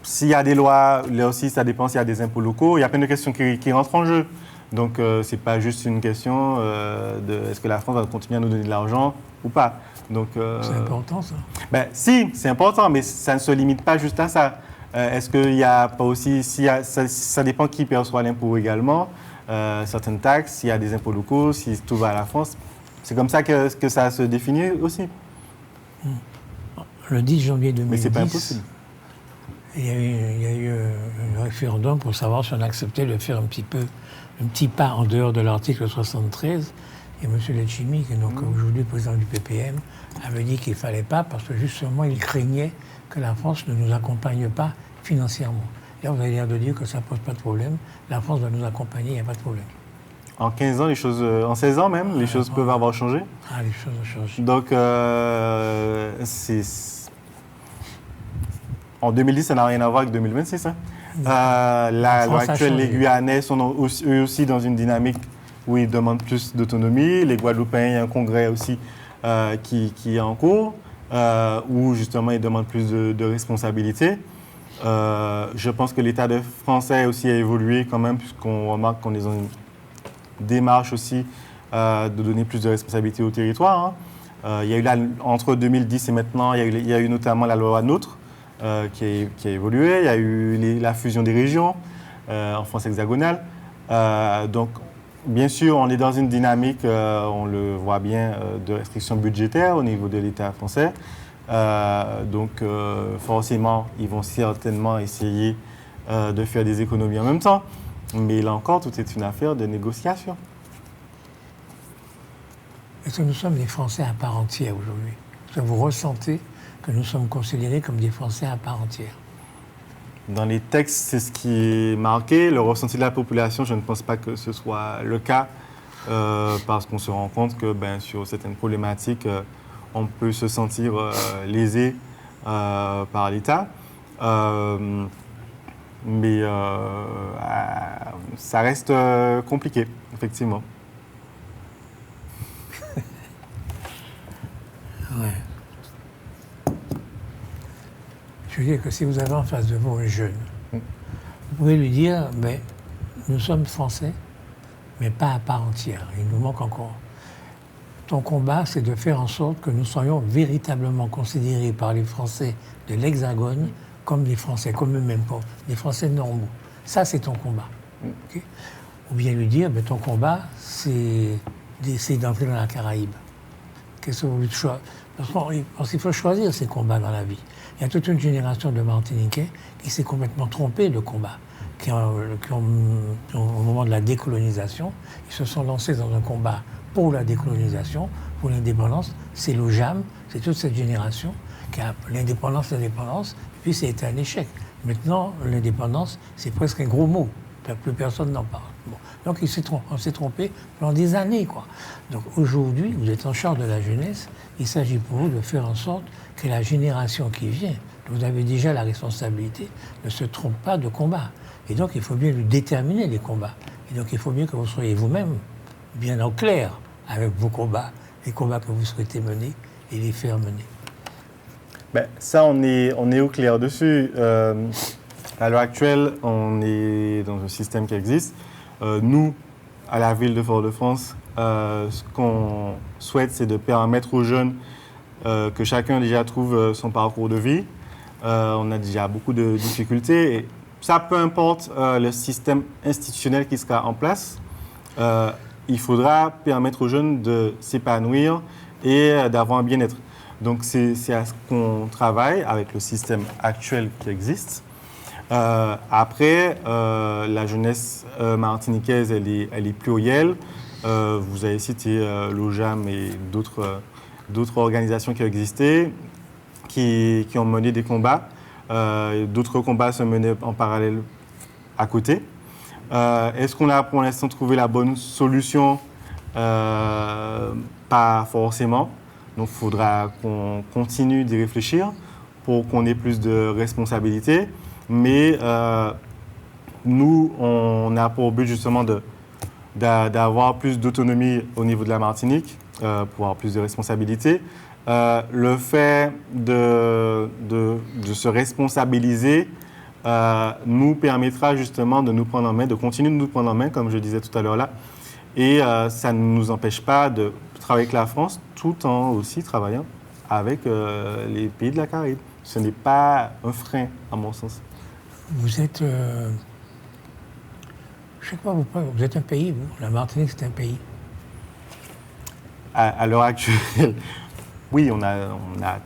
B: s'il y a des lois, là aussi, ça dépend s'il y a des impôts locaux. Il y a plein de questions qui rentrent en jeu. Donc, ce n'est pas juste une question de est-ce que la France va continuer à nous donner de l'argent ou pas. Donc,
A: c'est important, ça?
B: Si, c'est important, mais ça ne se limite pas juste à ça. Est-ce qu'il n'y a pas aussi, ça dépend qui perçoit l'impôt également, certaines taxes, s'il y a des impôts locaux, si tout va à la France. C'est comme ça que ça se définit aussi.
A: Le 10 janvier 2010,
B: mais c'est pas impossible.
A: Il y a eu un référendum pour savoir si on acceptait de faire un petit pas en dehors de l'article 73. Et M. Letchimy, qui est donc aujourd'hui président du PPM, avait dit qu'il ne fallait pas parce que justement, il craignait que la France ne nous accompagne pas financièrement. Là, vous avez l'air de dire que ça ne pose pas de problème. La France va nous accompagner, il n'y a pas de problème.
B: En 15 ans, en 16 ans même, les choses peuvent avoir changé.
A: Les choses ont changé.
B: Donc, en 2010, ça n'a rien à voir avec 2026. À l'heure actuelle, les Guyanais sont eux aussi dans une dynamique où ils demandent plus d'autonomie. Les Guadeloupéens, il y a un congrès aussi qui est en cours, où justement ils demandent plus de responsabilités. Je pense que l'État français aussi a évolué quand même, puisqu'on remarque qu'on est dans une démarche aussi de donner plus de responsabilités au territoire. Il y a eu entre 2010 et maintenant, il y a eu notamment la loi NOTRe, qui a évolué. Il y a eu la fusion des régions en France hexagonale. Donc, bien sûr, on est dans une dynamique, on le voit bien, de restrictions budgétaires au niveau de l'État français. Donc, forcément, ils vont certainement essayer de faire des économies en même temps. Mais là encore, tout est une affaire de négociation.
A: Est-ce que nous sommes des Français à part entière aujourd'hui? Est-ce que vous ressentez que nous sommes considérés comme des Français à part entière?
B: Dans les textes, c'est ce qui est marqué. Le ressenti de la population, je ne pense pas que ce soit le cas, parce qu'on se rend compte que sur certaines problématiques, on peut se sentir lésé par l'État. Mais ça reste compliqué, effectivement.
A: Ouais. Je veux dire que si vous avez en face de vous un jeune, vous pouvez lui dire, nous sommes Français, mais pas à part entière. Il nous manque encore. Ton combat, c'est de faire en sorte que nous soyons véritablement considérés par les Français de l'Hexagone comme des Français, comme eux-mêmes, pas des Français normaux. Ça, c'est ton combat. Okay? Ou bien lui dire, ton combat, c'est d'essayer d'entrer dans la Caraïbe. Qu'est-ce que vous voulez choisir? Parce qu'il faut choisir ses combats dans la vie. Il y a toute une génération de Martiniquais qui s'est complètement trompée de combat. Au moment de la décolonisation, ils se sont lancés dans un combat pour la décolonisation, pour l'indépendance. C'est l'OJAM, c'est toute cette génération qui a l'indépendance, puis c'est un échec. Maintenant, l'indépendance, c'est presque un gros mot. Plus personne n'en parle. Bon. Donc on s'est trompé pendant des années, quoi. Donc aujourd'hui, vous êtes en charge de la jeunesse. Il s'agit pour vous de faire en sorte que la génération qui vient, vous avez déjà la responsabilité, ne se trompe pas de combat. Et donc il faut bien lui déterminer les combats. Et donc il faut bien que vous soyez vous-même bien au clair avec vos combats, les combats que vous souhaitez mener et les faire mener.
B: Ça, on est au clair dessus. À l'heure actuelle, on est dans un système qui existe. Nous, à la ville de Fort-de-France, ce qu'on souhaite, c'est de permettre aux jeunes que chacun déjà trouve son parcours de vie. On a déjà beaucoup de difficultés. Et ça, peu importe le système institutionnel qui sera en place, il faudra permettre aux jeunes de s'épanouir et d'avoir un bien-être. Donc, c'est à ce qu'on travaille avec le système actuel qui existe. Après, la jeunesse martiniquaise, elle est plurielle. Vous avez cité l'OJAM et d'autres organisations qui ont existé, qui ont mené des combats. D'autres combats se menaient en parallèle à côté. Est-ce qu'on a pour l'instant trouvé la bonne solution? Pas forcément. Donc, il faudra qu'on continue d'y réfléchir pour qu'on ait plus de responsabilités. Mais nous, on a pour but justement d'avoir plus d'autonomie au niveau de la Martinique, pour avoir plus de responsabilités. Le fait de se responsabiliser nous permettra justement de nous prendre en main, de continuer de nous prendre en main, comme je disais tout à l'heure là. Et ça ne nous empêche pas de travailler avec la France tout en aussi travaillant avec les pays de la Caraïbe. Ce n'est pas un frein, à mon sens.
A: Vous êtes... je sais pas, vous êtes un pays, vous. La Martinique, c'est un pays.
B: À l'heure actuelle, oui, on a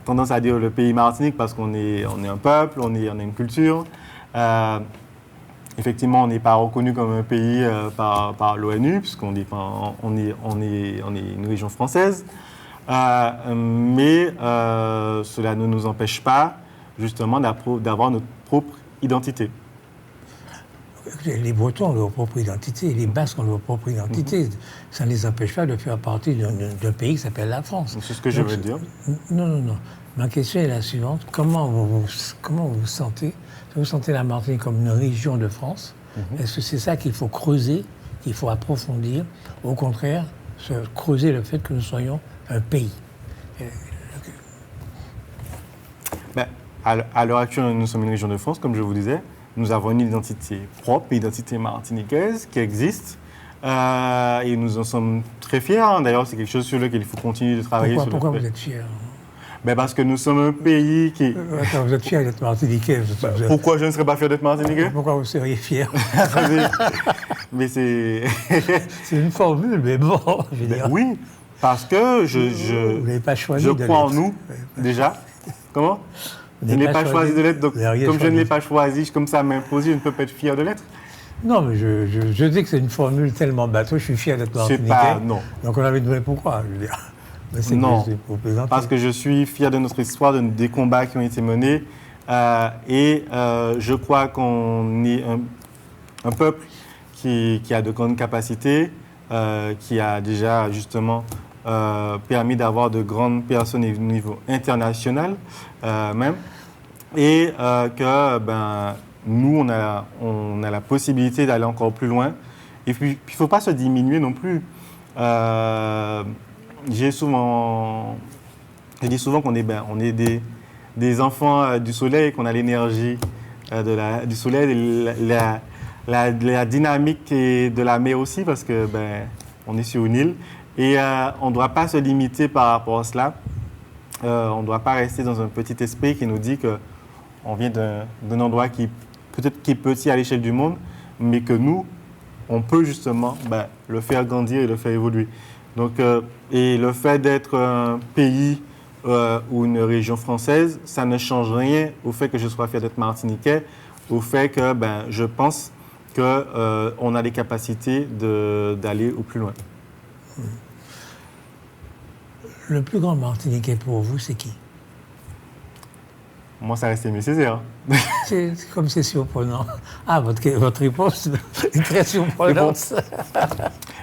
B: tendance à dire le pays Martinique parce qu'on est un peuple, on a une culture. Effectivement, on n'est pas reconnu comme un pays par l'ONU, puisqu'on est une région française. Mais cela ne nous empêche pas, justement, d'avoir notre propre identité.
A: Les Bretons ont leur propre identité, les Basques ont leur propre identité. Ça ne les empêche pas de faire partie d'un pays qui s'appelle la France.
B: C'est ce que je veux dire.
A: Non. Ma question est la suivante. Comment vous vous sentez? Est-ce que vous sentez la Martinique comme une région de France? Est-ce que c'est ça qu'il faut creuser, qu'il faut approfondir? Au contraire, creuser le fait que nous soyons un pays?
B: À l'heure actuelle, nous sommes une région de France, comme je vous disais. Nous avons une identité propre, une identité martiniquaise qui existe. Et nous en sommes très fiers. D'ailleurs, c'est quelque chose sur lequel il faut continuer de travailler.
A: Pourquoi vous êtes fiers?
B: Ben parce que nous sommes un pays qui...
A: Attends, vous êtes fier d'être martiniquais.
B: Pourquoi je ne serais pas fier d'être martiniquais?
A: Pourquoi vous seriez fier?
B: Mais c'est...
A: C'est une formule, mais bon, je veux dire.
B: Oui, parce que
A: Vous n'avez pas choisi
B: je
A: de
B: crois en
A: l'être.
B: nous, déjà. Comment?
A: Vous
B: Je
A: n'avez
B: n'ai pas choisi de l'être, donc
A: Vous n'avez rien
B: comme je ne
A: choisi.
B: l'ai pas choisi, comme ça m'imposé, je ne peux pas être fier de l'être.
A: Non, mais je dis que c'est une formule tellement bateau, je suis fier d'être
B: C'est
A: martiniquais.
B: pas... Non.
A: Donc on avait demandé pourquoi, je veux dire. Mais c'est
B: Non,
A: que c'est pour plaisanter.
B: parce que je suis fier de notre histoire, des combats qui ont été menés. Je crois qu'on est un peuple qui a de grandes capacités, qui a déjà justement permis d'avoir de grandes personnes au niveau international même. Et que nous, on a la possibilité d'aller encore plus loin. Et puis, il ne faut pas se diminuer non plus. Je dis souvent qu'on est, on est des enfants du soleil, qu'on a l'énergie du soleil, la dynamique de la mer aussi, parce que on est sur une île. Et on ne doit pas se limiter par rapport à cela. On ne doit pas rester dans un petit esprit qui nous dit qu'on vient d'un endroit qui peut-être qui est petit à l'échelle du monde, mais que nous, on peut justement le faire grandir et le faire évoluer. Donc, et le fait d'être un pays ou une région française, ça ne change rien au fait que je sois fier d'être martiniquais, au fait que je pense qu'on a les capacités d'aller au plus loin.
A: Le plus grand martiniquais pour vous, c'est qui?
B: Moi, ça reste Aimé Césaire.
A: C'est comme c'est surprenant. Ah, votre réponse est très surprenante.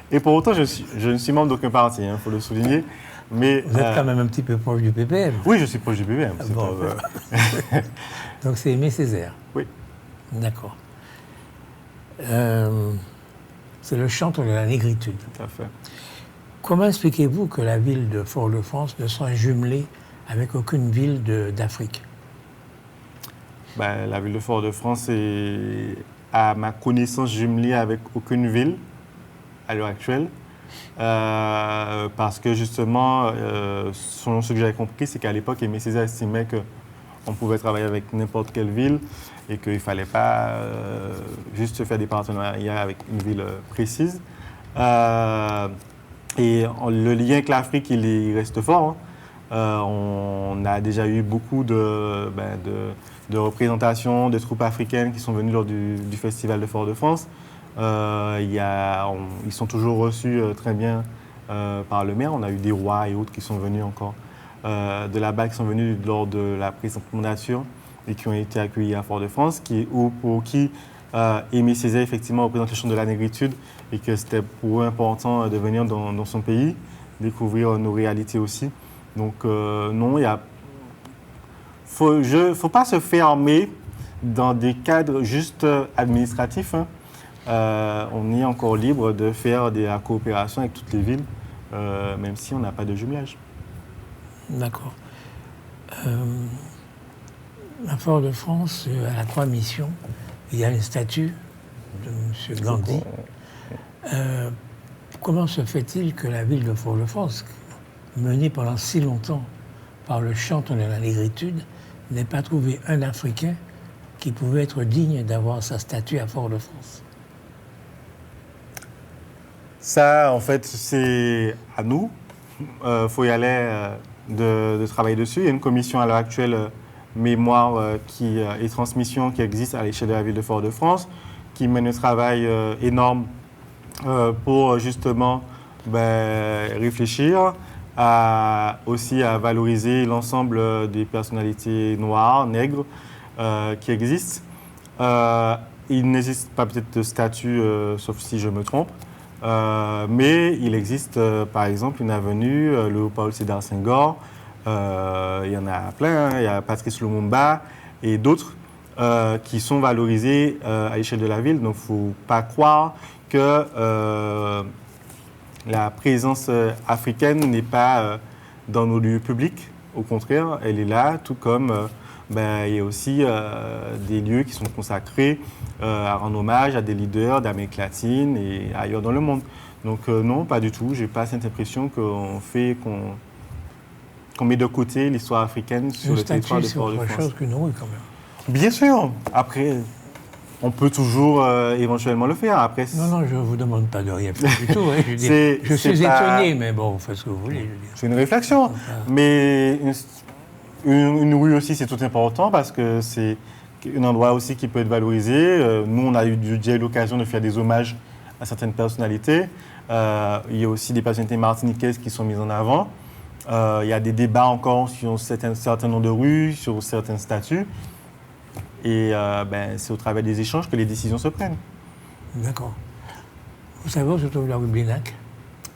B: Et pour autant, je ne suis membre d'aucun parti, il faut le souligner. Mais,
A: vous êtes quand même un petit peu proche du PPM.
B: Oui, je suis proche du PPM.
A: Bon, donc c'est Aimé Césaire.
B: Oui.
A: D'accord. C'est le chantre de la négritude.
B: Tout à fait.
A: Comment expliquez-vous que la ville de Fort-de-France ne soit jumelée avec aucune ville d'Afrique?
B: La ville de Fort-de-France est, à ma connaissance, jumelée avec aucune ville à l'heure actuelle. Parce que justement, selon ce que j'avais compris, c'est qu'à l'époque, Aimé Césaire estimait qu'on pouvait travailler avec n'importe quelle ville et qu'il ne fallait pas juste faire des partenariats avec une ville précise. Et le lien avec l'Afrique, il reste fort. On a déjà eu beaucoup de représentations de troupes africaines qui sont venues lors du Festival de Fort-de-France. Ils sont toujours reçus très bien par le maire. On a eu des rois et autres qui sont venus encore de là-bas, qui sont venus lors de la présentation et qui ont été accueillis à Fort-de-France, pour qui Aimé Césaire, effectivement, représente le chant de la négritude et que c'était pour eux important de venir dans son pays, découvrir nos réalités aussi. Donc, non, faut pas se fermer dans des cadres juste administratifs. On est encore libre de faire la coopération avec toutes les villes, même si on n'a pas de jumelage.
A: D'accord. À Fort-de-France, à la Croix-Mission, il y a une statue de M. Gandhi. Comment se fait-il que la ville de Fort-de-France, menée pendant si longtemps par le chantre de la négritude, n'ait pas trouvé un Africain qui pouvait être digne d'avoir sa statue à Fort-de-France?
B: Ça, en fait, c'est à nous. Faut y aller de travailler dessus. Il y a une commission à l'heure actuelle, mémoire et transmission, qui existe à l'échelle de la ville de Fort-de-France, qui mène un travail énorme pour justement réfléchir aussi à valoriser l'ensemble des personnalités noires, nègres qui existent. Il n'existe pas peut-être de statut, sauf si je me trompe, mais il existe par exemple une avenue, Léopold Sédar Senghor, il y en a plein, il y a Patrice Lumumba et d'autres qui sont valorisés à l'échelle de la ville. Donc il ne faut pas croire que la présence africaine n'est pas dans nos lieux publics. Au contraire, elle est là, tout comme il y a aussi des lieux qui sont consacrés à rendre hommage à des leaders d'Amérique latine et ailleurs dans le monde. Donc non, pas du tout. Je n'ai pas cette impression qu'on met de côté l'histoire africaine sur le territoire de Fort-de-France.
A: C'est autre chose qu'une rue, quand même.
B: Bien sûr. Après, on peut toujours éventuellement le faire. Après,
A: non, je ne vous demande pas de rien faire du tout. Hein. Je suis étonné, mais bon, vous faites ce que vous voulez.
B: C'est une réflexion. Mais une rue aussi, c'est tout important parce que c'est un endroit aussi qui peut être valorisé. Nous, on a eu déjà l'occasion de faire des hommages à certaines personnalités. Il y a aussi des personnalités martiniquaises qui sont mises en avant. Il y a des débats encore sur certains noms de rues, sur certains statuts. Et c'est au travers des échanges que les décisions se prennent.
A: D'accord. Vous savez où se trouve la rue Blinac?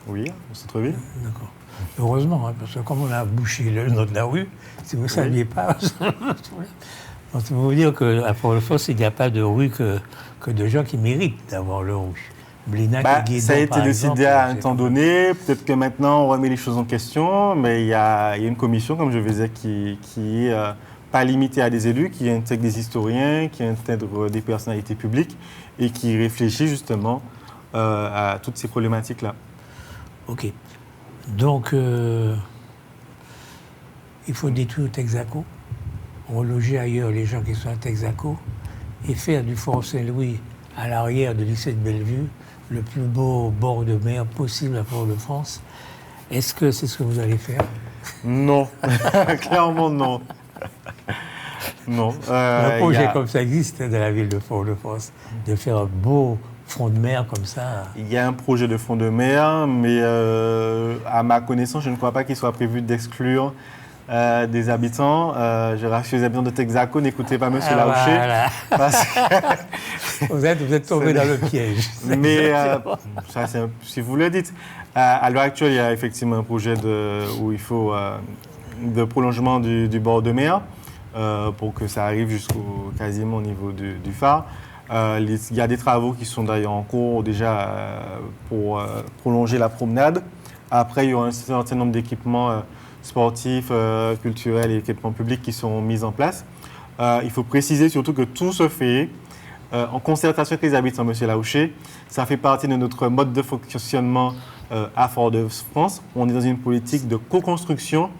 B: Oui, on se trouve.
A: D'accord. Heureusement, hein, parce que comme on a bouché le nom de la rue, si vous ne saviez pas, donc, ça veut vous dire qu'à Fort-de-France, il n'y a pas de rue que de gens qui méritent d'avoir leur rue. Blinac et Guédon,
B: ça a été décidé
A: exemple,
B: à un temps donné. Peut-être que maintenant, on remet les choses en question, mais il y a une commission, comme je vous disais, qui est pas limitée à des élus, qui intègre des historiens, qui intègre des personnalités publiques et qui réfléchit justement à toutes ces problématiques-là.
A: OK. Donc, il faut détruire Texaco, reloger ailleurs les gens qui sont à Texaco et faire du Fort Saint-Louis à l'arrière du lycée de Bellevue le plus beau bord de mer possible à Fort-de-France. Est-ce que c'est ce que vous allez faire?
B: Non, clairement non. Non.
A: Un projet comme ça existe dans la ville de Fort-de-France, de faire un beau front de mer comme ça.
B: Il y a un projet de front de mer, mais à ma connaissance, je ne crois pas qu'il soit prévu d'exclure des habitants. Je rassure les habitants de Texaco, n'écoutez pas M. Laouché.
A: Voilà.
B: Parce que
A: vous êtes tombé dans le piège.
B: Mais ça, si vous le dites, à l'heure actuelle, il y a effectivement un projet où il faut de prolongement du bord de mer pour que ça arrive jusqu'au quasiment au niveau du phare. Il y a des travaux qui sont d'ailleurs en cours déjà pour prolonger la promenade. Après, il y aura un certain nombre d'équipements sportifs, culturels et équipements publics qui seront mis en place. Il faut préciser surtout que tout se fait en concertation avec les habitants, M. Laouché. Ça fait partie de notre mode de fonctionnement à Fort-de-France. On est dans une politique de co-construction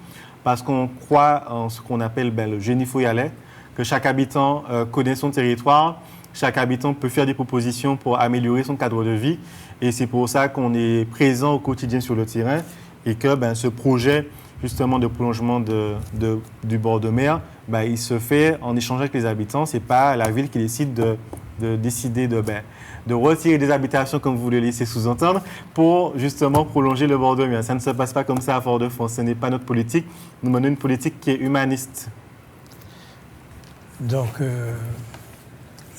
B: parce qu'on croit en ce qu'on appelle le génie foyalais, que chaque habitant connaît son territoire, chaque habitant peut faire des propositions pour améliorer son cadre de vie. Et c'est pour ça qu'on est présent au quotidien sur le terrain et que ce projet justement de prolongement du bord de mer, il se fait en échangeant avec les habitants. Ce n'est pas la ville qui décide de retirer des habitations, comme vous le laissez sous-entendre, pour justement prolonger le bord de mer. Ça ne se passe pas comme ça à Fort-de-France. Ce n'est pas notre politique. Nous menons une politique qui est humaniste.
A: Donc,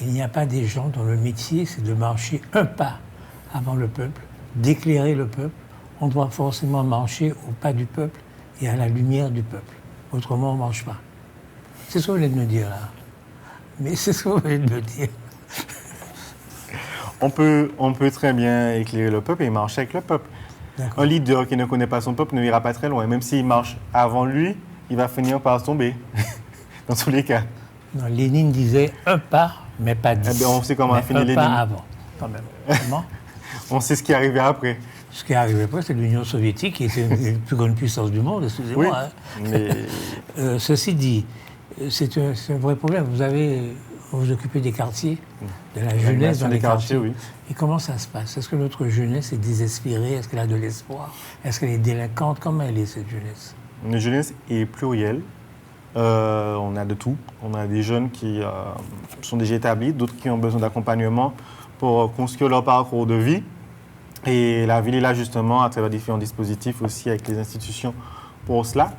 A: il n'y a pas des gens dont le métier, c'est de marcher un pas avant le peuple, d'éclairer le peuple. On doit forcément marcher au pas du peuple et à la lumière du peuple. Autrement, on ne marche pas. C'est ce que vous venez de me dire, là. Mais c'est ce que vous venez de me dire.
B: On peut très bien éclairer le peuple et marcher avec le peuple. Un leader qui ne connaît pas son peuple ne ira pas très loin. Même s'il marche avant lui, il va finir par tomber. Dans tous les cas.
A: Non, Lénine disait un pas, mais pas 10.
B: On sait comment a fini Lénine.
A: Un pas avant, quand même. Comment?
B: On sait ce qui est arrivé après.
A: Ce qui est arrivé après, c'est l'Union soviétique, qui était la plus grande puissance du monde, excusez-moi.
B: Oui,
A: hein. Mais... ceci dit, c'est un vrai problème. Vous occupez des quartiers, de la jeunesse dans les quartiers.
B: Oui.
A: Et comment ça se passe? Est-ce que notre jeunesse est désespérée? Est-ce qu'elle a de l'espoir? Est-ce qu'elle est délinquante? Comment elle est, cette jeunesse?
B: Une jeunesse est plurielle. On a de tout. On a des jeunes qui sont déjà établis, d'autres qui ont besoin d'accompagnement pour construire leur parcours de vie. Et la ville est là justement à travers différents dispositifs aussi avec les institutions pour cela.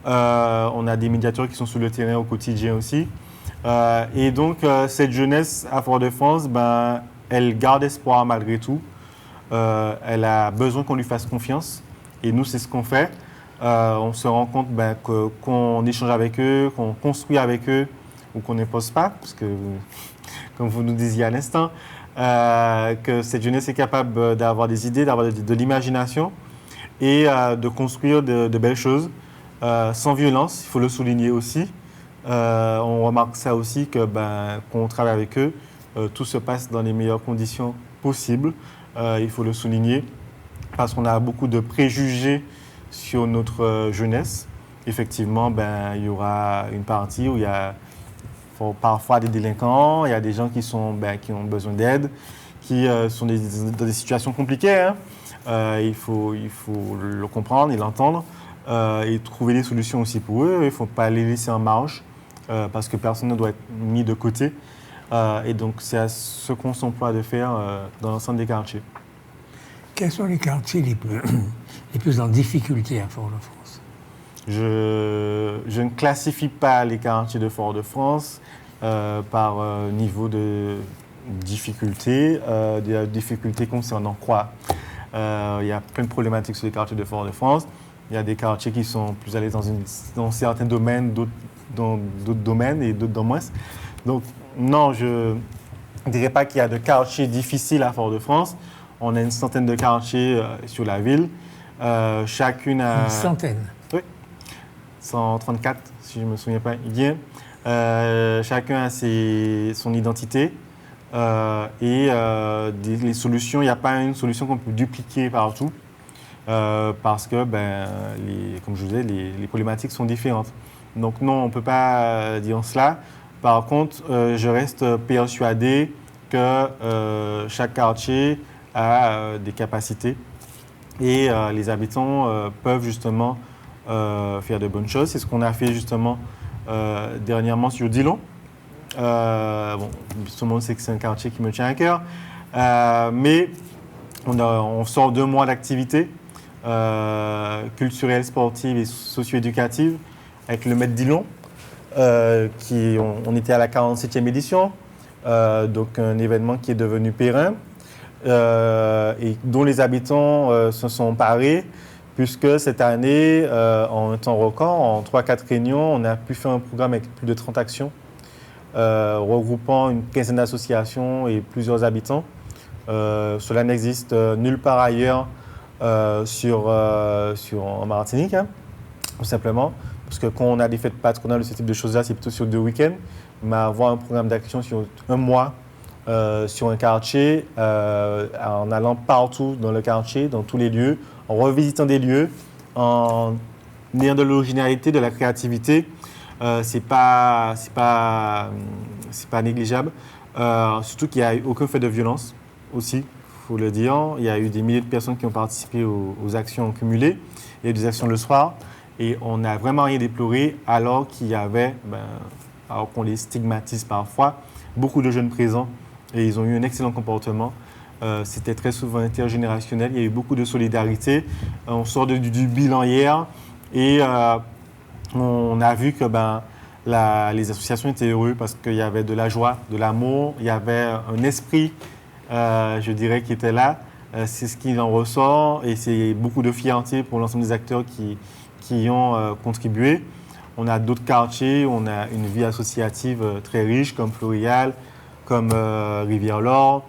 B: On a des médiateurs qui sont sur le terrain au quotidien aussi. Et donc cette jeunesse à Fort-de-France, elle garde espoir malgré tout. Elle a besoin qu'on lui fasse confiance. Et nous, c'est ce qu'on fait. On se rend compte qu'on échange avec eux, qu'on construit avec eux ou qu'on n'impose pas, parce que, comme vous nous disiez à l'instant, que cette jeunesse est capable d'avoir des idées, d'avoir de l'imagination et de construire de belles choses sans violence, il faut le souligner aussi. On remarque ça aussi, qu'on travaille avec eux, tout se passe dans les meilleures conditions possibles, il faut le souligner, parce qu'on a beaucoup de préjugés sur notre jeunesse. effectivement, il y aura une partie où il y a parfois des délinquants, il y a des gens qui ont besoin d'aide, qui sont dans des situations compliquées. Hein. Il faut le comprendre et l'entendre et trouver des solutions aussi pour eux. Il ne faut pas les laisser en marge parce que personne ne doit être mis de côté. Et donc, c'est ce qu'on s'emploie de faire dans l'ensemble des quartiers.
A: Quels sont les quartiers les plus en difficulté à Fort-de-France?
B: Je ne classifie pas les quartiers de Fort-de-France par niveau de difficulté. Des difficultés concernant quoi? Il y a plein de problématiques sur les quartiers de Fort-de-France. Il y a des quartiers qui sont plus à l'aise dans certains domaines, d'autres dans d'autres domaines et d'autres dans moins. Donc, non, je ne dirais pas qu'il y a de quartiers difficiles à Fort-de-France. On a une centaine de quartiers sur la ville. Chacune a...
A: Une centaine?
B: Oui. 134, si je ne me souviens pas bien. Chacun a son identité. Les solutions, il n'y a pas une solution qu'on peut dupliquer partout. Parce que, comme je vous disais, les problématiques sont différentes. Donc non, on ne peut pas dire cela. Par contre, je reste persuadé que chaque quartier a des capacités et les habitants peuvent justement faire de bonnes choses. C'est ce qu'on a fait justement dernièrement sur Dillon. Tout le monde sait que c'est un quartier qui me tient à cœur. Mais on sort 2 mois d'activité culturelle, sportive et socio-éducative avec le Maître Dillon. On était à la 47e édition, donc un événement qui est devenu périn et dont les habitants se sont emparés, puisque cette année, en un temps record, en 3-4 réunions, on a pu faire un programme avec plus de 30 actions, regroupant une quinzaine d'associations et plusieurs habitants. Cela n'existe nulle part ailleurs en Martinique, hein, tout simplement. Parce que quand on a des fêtes patronales ou ce type de choses-là, c'est plutôt sur 2 week-ends. Mais avoir un programme d'action sur 1 mois sur un quartier, en allant partout dans le quartier, dans tous les lieux, en revisitant des lieux, en ayant de l'originalité, de la créativité, c'est pas négligeable. Surtout qu'il n'y a eu aucun fait de violence aussi, il faut le dire. Il y a eu des milliers de personnes qui ont participé aux actions cumulées. Il y a eu des actions le soir. Et on n'a vraiment rien déploré, alors qu'il y avait, alors qu'on les stigmatise parfois, beaucoup de jeunes présents et ils ont eu un excellent comportement. C'était très souvent intergénérationnel, il y a eu beaucoup de solidarité. On sort du bilan hier et on a vu que les associations étaient heureuses parce qu'il y avait de la joie, de l'amour, il y avait un esprit, je dirais, qui était là. C'est ce qui en ressort et c'est beaucoup de fierté pour l'ensemble des acteurs qui y ont contribué. On a d'autres quartiers, on a une vie associative très riche, comme Floréal, comme Rivière-Laure,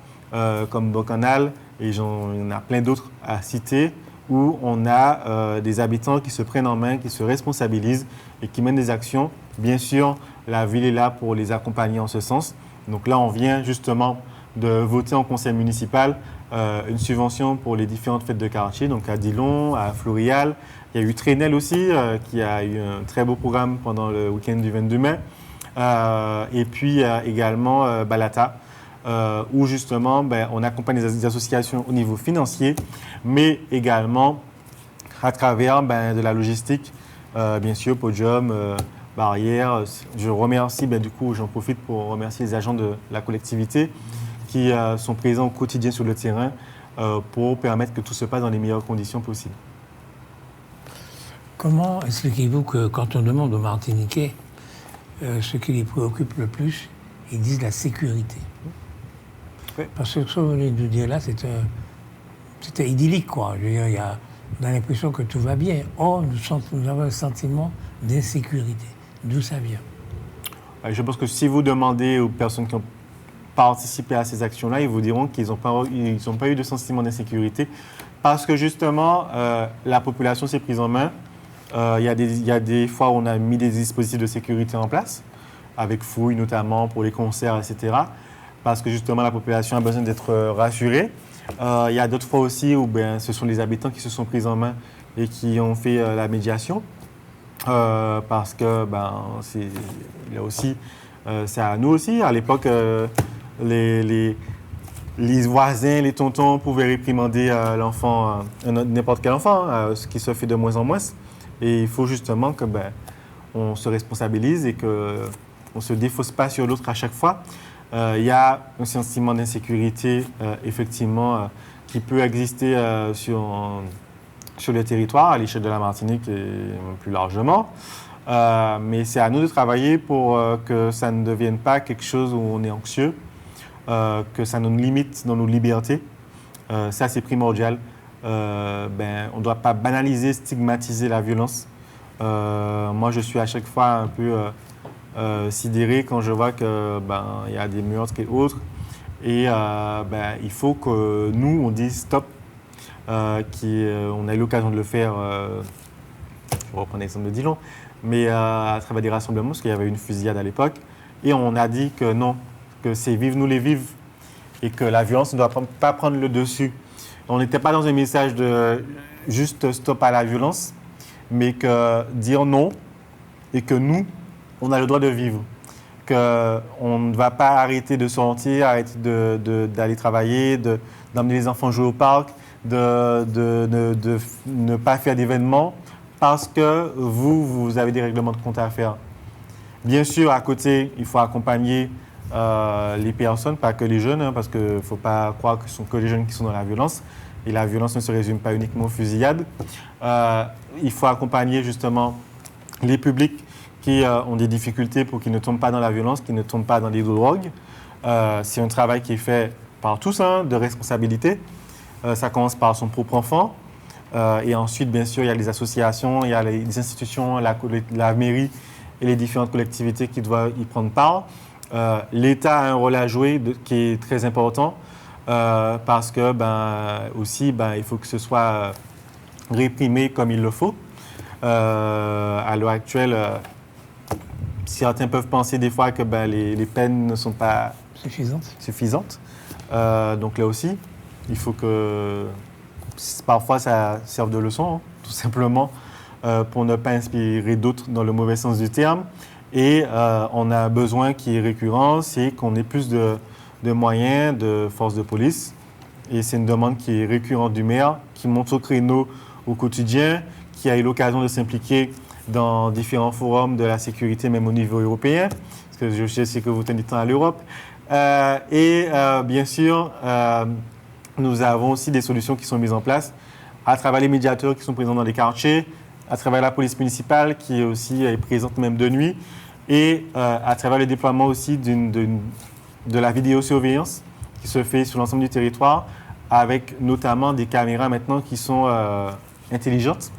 B: comme Bocanal, et il y en a plein d'autres à citer, où on a des habitants qui se prennent en main, qui se responsabilisent et qui mènent des actions. Bien sûr, la ville est là pour les accompagner en ce sens. Donc là, on vient justement de voter en conseil municipal une subvention pour les différentes fêtes de quartier, donc à Dillon, à Floréal. Il y a eu Trénel aussi, qui a eu un très beau programme pendant le week-end du 22 mai. Et puis également Balata, où justement on accompagne les associations au niveau financier, mais également à travers de la logistique, bien sûr, Podium, Barrière. Je remercie, du coup, j'en profite pour remercier les agents de la collectivité qui sont présents au quotidien sur le terrain pour permettre que tout se passe dans les meilleures conditions possibles.
A: Comment expliquez-vous que quand on demande aux Martiniquais ce qui les préoccupe le plus, ils disent la sécurité? Oui. Parce que ce que vous venez de dire là, c'était idyllique, quoi. Je veux dire, on a l'impression que tout va bien. Or, nous avons un sentiment d'insécurité. D'où ça vient?
B: Je pense que si vous demandez aux personnes qui ont participé à ces actions-là, ils vous diront qu'ils n'ont pas eu de sentiment d'insécurité parce que justement, la population s'est prise en main. Il y a des fois où on a mis des dispositifs de sécurité en place, avec fouilles notamment pour les concerts, etc. Parce que justement, la population a besoin d'être rassurée. Il y a d'autres fois aussi où ce sont les habitants qui se sont pris en main et qui ont fait la médiation. parce que là aussi, c'est à nous aussi. À l'époque, les voisins, les tontons pouvaient réprimander l'enfant, n'importe quel enfant, ce qui se fait de moins en moins. Et il faut justement que on se responsabilise et qu'on ne se défausse pas sur l'autre à chaque fois. Il y a un sentiment d'insécurité, effectivement, qui peut exister sur le territoire, à l'échelle de la Martinique et plus largement. Mais c'est à nous de travailler pour que ça ne devienne pas quelque chose où on est anxieux, que ça nous limite dans nos libertés. Ça, c'est primordial. On ne doit pas banaliser, stigmatiser la violence. Moi, je suis à chaque fois un peu sidéré quand je vois qu'il y a des meurtres et autres. Et il faut que nous, on dise stop. On a eu l'occasion de le faire, je vais reprendre l'exemple de Dillon, mais à travers des rassemblements, parce qu'il y avait une fusillade à l'époque. Et on a dit que non, que c'est vive nous les vives et que la violence ne doit pas prendre le dessus. On n'était pas dans un message de juste stop à la violence, mais que dire non et que nous, on a le droit de vivre. Qu'on ne va pas arrêter de sortir, arrêter d'aller travailler, d'emmener les enfants jouer au parc, de ne pas faire d'événements parce que vous avez des règlements de compte à faire. Bien sûr, à côté, il faut accompagner les personnes, pas que les jeunes, parce qu'il ne faut pas croire que ce sont que les jeunes qui sont dans la violence. Et la violence ne se résume pas uniquement aux fusillades. Il faut accompagner justement les publics qui ont des difficultés pour qu'ils ne tombent pas dans la violence, qu'ils ne tombent pas dans les drogues. C'est un travail qui est fait par tous, de responsabilité. Ça commence par son propre enfant. Et ensuite, bien sûr, il y a les associations, il y a les institutions, la mairie et les différentes collectivités qui doivent y prendre part. L'État a un rôle à jouer qui est très important parce que aussi, il faut que ce soit réprimé comme il le faut. À l'heure actuelle, certains peuvent penser des fois que les peines ne sont pas suffisantes. Donc là aussi, il faut que parfois ça serve de leçon, tout simplement, pour ne pas inspirer d'autres dans le mauvais sens du terme. Et on a besoin qu'il y ait récurrence et qu'on ait plus de moyens, de forces de police. Et c'est une demande qui est récurrente du maire, qui monte au créneau au quotidien, qui a eu l'occasion de s'impliquer dans différents forums de la sécurité, même au niveau européen, parce que je sais que vous tenez tant à l'Europe. Bien sûr, nous avons aussi des solutions qui sont mises en place à travers les médiateurs qui sont présents dans les quartiers, à travers la police municipale qui est présente même de nuit, et à travers le déploiement aussi de la vidéosurveillance qui se fait sur l'ensemble du territoire, avec notamment des caméras maintenant qui sont intelligentes,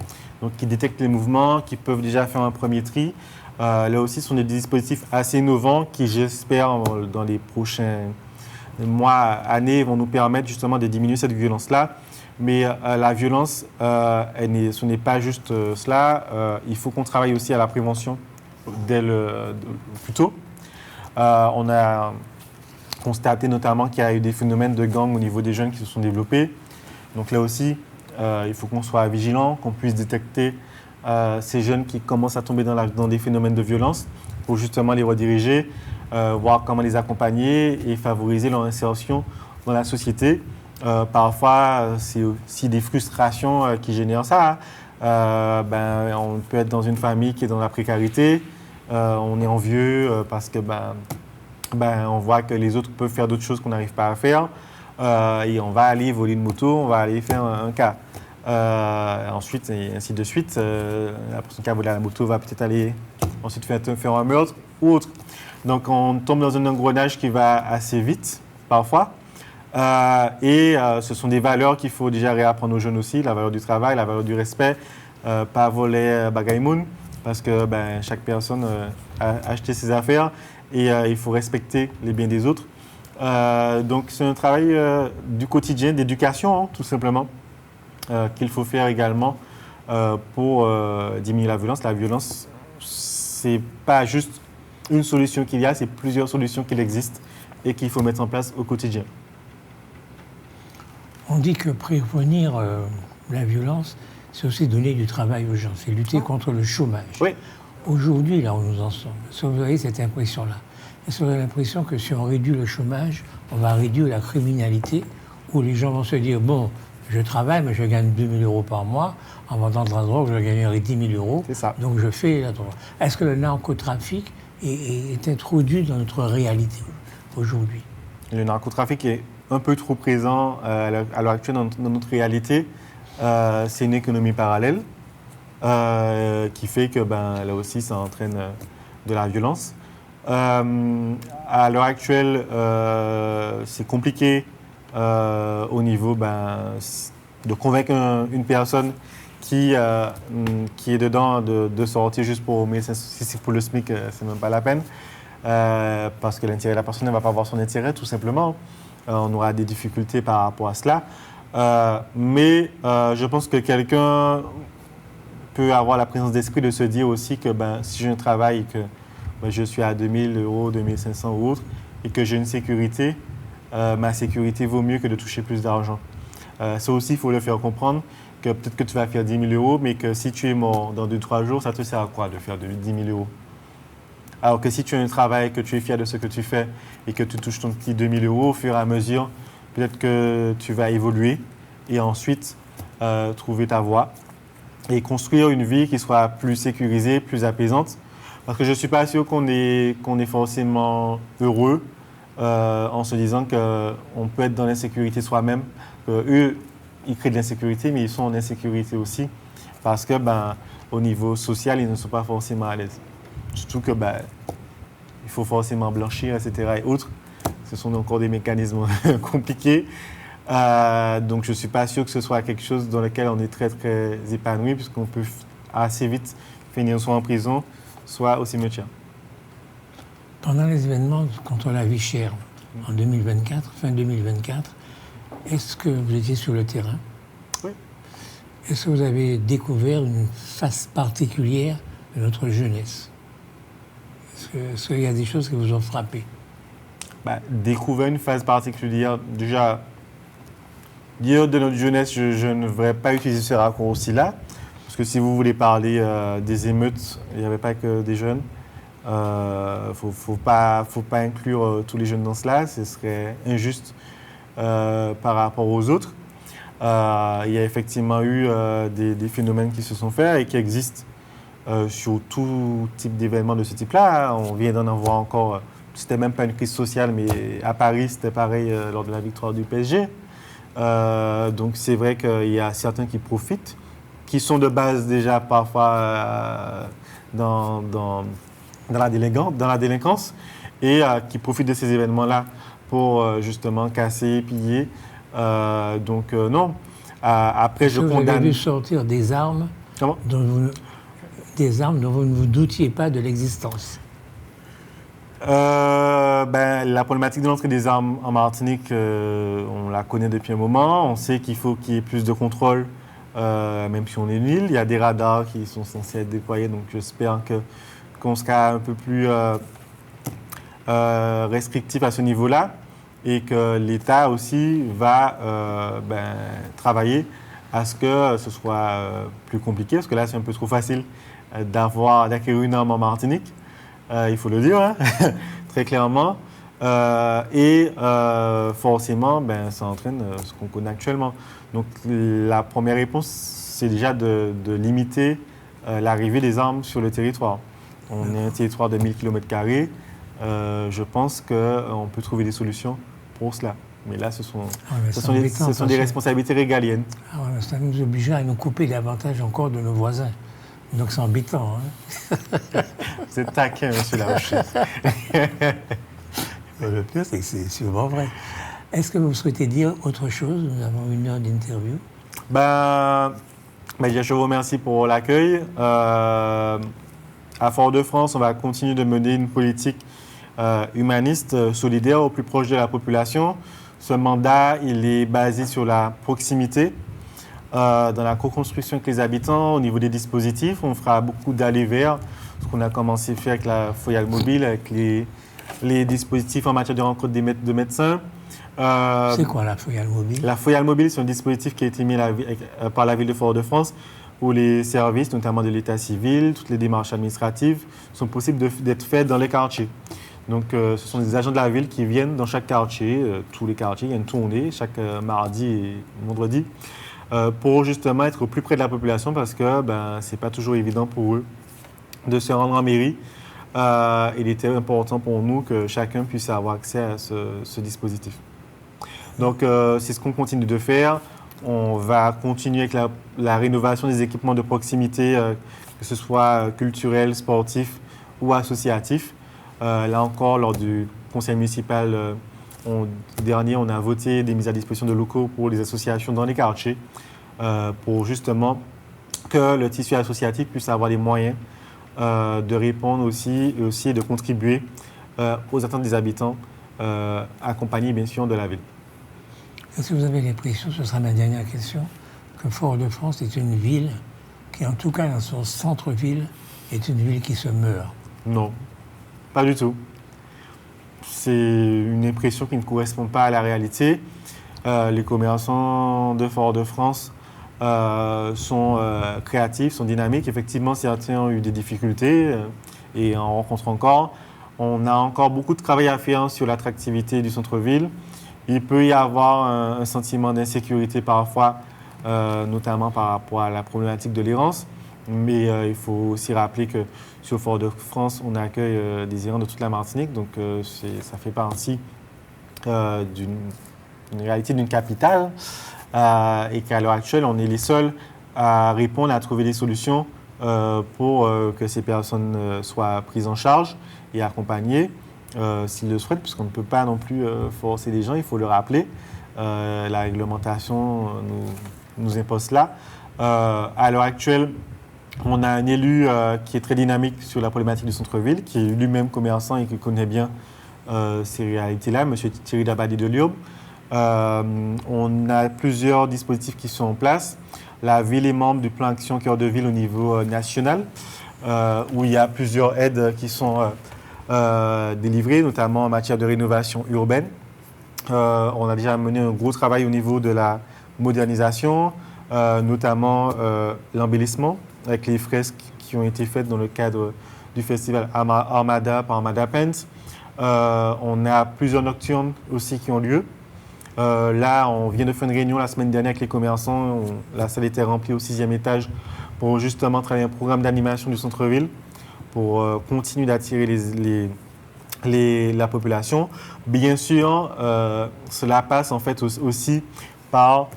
B: donc qui détectent les mouvements, qui peuvent déjà faire un premier tri. Là aussi, ce sont des dispositifs assez innovants qui, j'espère, dans les prochains mois, années, vont nous permettre justement de diminuer cette violence-là. Mais la violence, ce n'est pas juste cela. Il faut qu'on travaille aussi à la prévention plus tôt. On a constaté notamment qu'il y a eu des phénomènes de gangs au niveau des jeunes qui se sont développés. Donc là aussi, il faut qu'on soit vigilant, qu'on puisse détecter ces jeunes qui commencent à tomber dans des phénomènes de violence pour justement les rediriger, voir comment les accompagner et favoriser leur insertion dans la société. Parfois, c'est aussi des frustrations qui génèrent ça. On peut être dans une famille qui est dans la précarité, on est envieux parce que on voit que les autres peuvent faire d'autres choses qu'on n'arrive pas à faire. Et on va aller voler une moto, on va aller faire un cas. Ensuite, et ainsi de suite, la personne qui a volé la moto va peut-être aller ensuite faire un meurtre ou autre. Donc, on tombe dans un engrenage qui va assez vite, parfois. Ce sont des valeurs qu'il faut déjà réapprendre aux jeunes aussi, la valeur du travail, la valeur du respect, pas voler bagaimoun, parce que chaque personne a acheté ses affaires et il faut respecter les biens des autres. Donc, c'est un travail du quotidien, d'éducation, tout simplement, qu'il faut faire également pour diminuer la violence. La violence, c'est pas juste une solution qu'il y a, c'est plusieurs solutions qui existent et qu'il faut mettre en place au quotidien.
A: On dit que prévenir la violence, c'est aussi donner du travail aux gens, c'est lutter contre le chômage.
B: Oui.
A: Aujourd'hui, là où nous en sommes, est-ce que vous avez cette impression-là? Est-ce que vous avez l'impression que si on réduit le chômage, on va réduire la criminalité, où les gens vont se dire, bon, je travaille, mais je gagne 2 000 euros par mois, en vendant de la drogue, je gagnerai 10 000 euros,
B: C'est ça.
A: donc je fais la drogue. Est-ce que le narcotrafic est introduit dans notre réalité aujourd'hui?
B: Le narcotrafic est un peu trop présent à l'heure actuelle dans notre réalité. C'est une économie parallèle qui fait que là aussi ça entraîne de la violence. À l'heure actuelle, c'est compliqué au niveau de convaincre une personne qui est dedans de sortir juste pour... Mais si c'est pour le SMIC, c'est même pas la peine. Parce que l'intérêt de la personne ne va pas avoir son intérêt, tout simplement. On aura des difficultés par rapport à cela. Mais je pense que quelqu'un peut avoir la présence d'esprit de se dire aussi que si j'ai un travail et que je suis à 2 000 euros, 2 500 ou autre, et que j'ai une sécurité, ma sécurité vaut mieux que de toucher plus d'argent. Ça aussi, il faut le faire comprendre que peut-être que tu vas faire 10 000 euros, mais que si tu es mort dans 2-3 jours, ça te sert à quoi de faire 10 000 euros? Alors que si tu as un travail, que tu es fier de ce que tu fais et que tu touches ton petit 2 000 euros, au fur et à mesure, peut-être que tu vas évoluer et ensuite trouver ta voie et construire une vie qui soit plus sécurisée, plus apaisante. Parce que je ne suis pas sûr qu'on est forcément heureux en se disant qu'on peut être dans l'insécurité soi-même. Eux, ils créent de l'insécurité, mais ils sont en insécurité aussi parce que, au niveau social, ils ne sont pas forcément à l'aise. Surtout que il faut forcément blanchir, etc. et autres. Ce sont encore des mécanismes compliqués. Donc, je ne suis pas sûr que ce soit quelque chose dans lequel on est très, très épanoui, puisqu'on peut assez vite finir soit en prison, soit au cimetière.
A: Pendant les événements contre la vie chère, en 2024, fin 2024, est-ce que vous étiez sur le terrain?
B: Oui.
A: Est-ce que vous avez découvert une face particulière de notre jeunesse? Est-ce qu'il y a des choses qui vous ont frappé?
B: Découvrir une phase particulière, déjà, dire de notre jeunesse, je ne devrais pas utiliser ce raccourci-là, parce que si vous voulez parler des émeutes, il n'y avait pas que des jeunes. Faut pas inclure tous les jeunes dans cela, ce serait injuste par rapport aux autres. Il y a effectivement eu des phénomènes qui se sont faits et qui existent sur tout type d'événements de ce type-là. On vient d'en avoir encore, c'était même pas une crise sociale, mais à Paris, c'était pareil lors de la victoire du PSG. Donc c'est vrai qu'il y a certains qui profitent, qui sont de base déjà parfois dans la délinquance et qui profitent de ces événements-là pour justement casser, piller. Non. Après, je condamne...
A: Vous avez vu sortir des armes dont vous ne vous doutiez pas de l'existence?
B: La problématique de l'entrée des armes en Martinique, on la connaît depuis un moment. On sait qu'il faut qu'il y ait plus de contrôle, même si on est une île. Il y a des radars qui sont censés être déployés, donc j'espère qu'on sera un peu plus restrictif à ce niveau-là et que l'État aussi va travailler à ce que ce soit plus compliqué, parce que là, c'est un peu trop facile d'acquérir une arme en Martinique. Il faut le dire, hein, très clairement. Forcément, ça entraîne ce qu'on connaît actuellement. Donc, la première réponse, c'est déjà de limiter l'arrivée des armes sur le territoire. On est un territoire de 1000 km². Je pense qu'on peut trouver des solutions pour cela. Mais là, ce sont des responsabilités régaliennes.
A: Ça nous oblige à nous couper davantage encore de nos voisins. Donc c'est embêtant. Hein?
B: Vous êtes taquin, monsieur Larochelle.
A: Le pire, c'est que c'est sûrement vrai. Est-ce que vous souhaitez dire autre chose? Nous avons 1 heure d'interview.
B: Je vous remercie pour l'accueil. À Fort-de-France, on va continuer de mener une politique humaniste, solidaire, au plus proche de la population. Ce mandat, il est basé sur la proximité. Dans la co-construction avec les habitants, au niveau des dispositifs, on fera beaucoup d'allées vers ce qu'on a commencé à faire avec la Foyale Mobile, avec les dispositifs en matière de rencontre de médecins.
A: C'est quoi la Feuillale Mobile?
B: La Feuillale Mobile, c'est un dispositif qui a été mis par la ville de Fort-de-France où les services, notamment de l'état civil, toutes les démarches administratives sont possibles d'être faites dans les quartiers. Donc, ce sont des agents de la ville qui viennent dans chaque quartier, tous les quartiers, il y a une tournée chaque mardi et vendredi, pour justement être au plus près de la population parce que ce n'est pas toujours évident pour eux de se rendre en mairie. Il était important pour nous que chacun puisse avoir accès à ce dispositif. Donc, c'est ce qu'on continue de faire. On va continuer avec la rénovation des équipements de proximité, que ce soit culturel, sportif ou associatif. Là encore, lors du conseil municipal dernier, on a voté des mises à disposition de locaux pour les associations dans les quartiers pour justement que le tissu associatif puisse avoir les moyens de répondre aussi et aussi de contribuer aux attentes des habitants, accompagnés bien sûr de la ville.
A: Est-ce que vous avez l'impression, ce sera ma dernière question, que Fort-de-France est une ville qui, en tout cas dans son centre-ville, est une ville qui se meurt?
B: Non, pas du tout. C'est une impression qui ne correspond pas à la réalité. Les commerçants de Fort-de-France sont créatifs, sont dynamiques. Effectivement, certains ont eu des difficultés et en rencontrent encore. On a encore beaucoup de travail à faire sur l'attractivité du centre-ville. Il peut y avoir un sentiment d'insécurité parfois, notamment par rapport à la problématique de l'errance. Mais il faut aussi rappeler que sur Fort-de-France, on accueille des errants de toute la Martinique. Donc, ça fait partie d'une réalité d'une capitale. Et qu'à l'heure actuelle, on est les seuls à répondre, à trouver des solutions pour que ces personnes soient prises en charge et accompagnées. S'ils le souhaitent, puisqu'on ne peut pas non plus forcer les gens, il faut le rappeler. La réglementation nous impose cela. À l'heure actuelle, on a un élu qui est très dynamique sur la problématique du centre-ville, qui est lui-même commerçant et qui connaît bien ces réalités-là, M. Thierry Dabadi de Liob. On a plusieurs dispositifs qui sont en place. La ville est membre du plan Action Cœur de Ville au niveau national, où il y a plusieurs aides qui sont délivrées, notamment en matière de rénovation urbaine. On a déjà mené un gros travail au niveau de la modernisation, notamment l'embellissement avec les fresques qui ont été faites dans le cadre du festival Armada par Armada Paint. On a plusieurs nocturnes aussi qui ont lieu. Là, on vient de faire une réunion la semaine dernière avec les commerçants. La salle était remplie au 6e étage pour justement travailler un programme d'animation du centre-ville pour continuer d'attirer la population. Bien sûr, cela passe en fait aussi par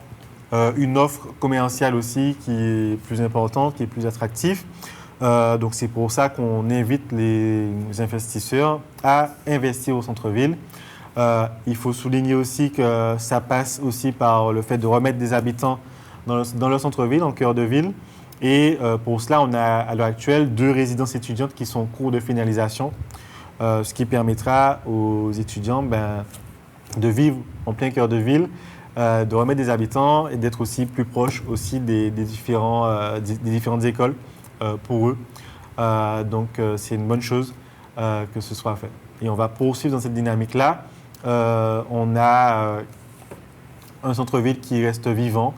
B: une offre commerciale aussi qui est plus importante, qui est plus attractive. Donc, c'est pour ça qu'on invite les investisseurs à investir au centre-ville. Il faut souligner aussi que ça passe aussi par le fait de remettre des habitants dans le centre-ville, en cœur de ville. Et pour cela, on a à l'heure actuelle 2 résidences étudiantes qui sont en cours de finalisation, ce qui permettra aux étudiants de vivre en plein cœur de ville, de remettre des habitants et d'être aussi plus proches aussi des différentes écoles pour eux. Donc, c'est une bonne chose que ce soit fait. Et on va poursuivre dans cette dynamique-là. On a un centre-ville qui reste vivant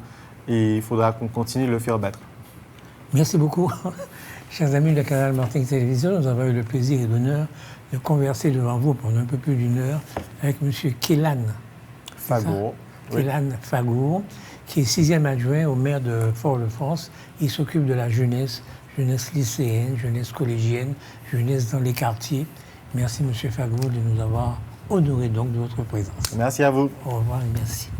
B: et il faudra qu'on continue de le faire battre.
A: Merci beaucoup. Chers amis de Canal Martinique Télévision, nous avons eu le plaisir et l'honneur de converser devant vous pendant un peu plus d'1 heure avec M. Kélan
B: Fagour.
A: Kélan Fagour, qui est 6e adjoint au maire de Fort-de-France. Il s'occupe de la jeunesse lycéenne, jeunesse collégienne, jeunesse dans les quartiers. Merci M. Fagour de nous avoir honoré donc de votre présence.
B: Merci à vous.
A: Au revoir et merci.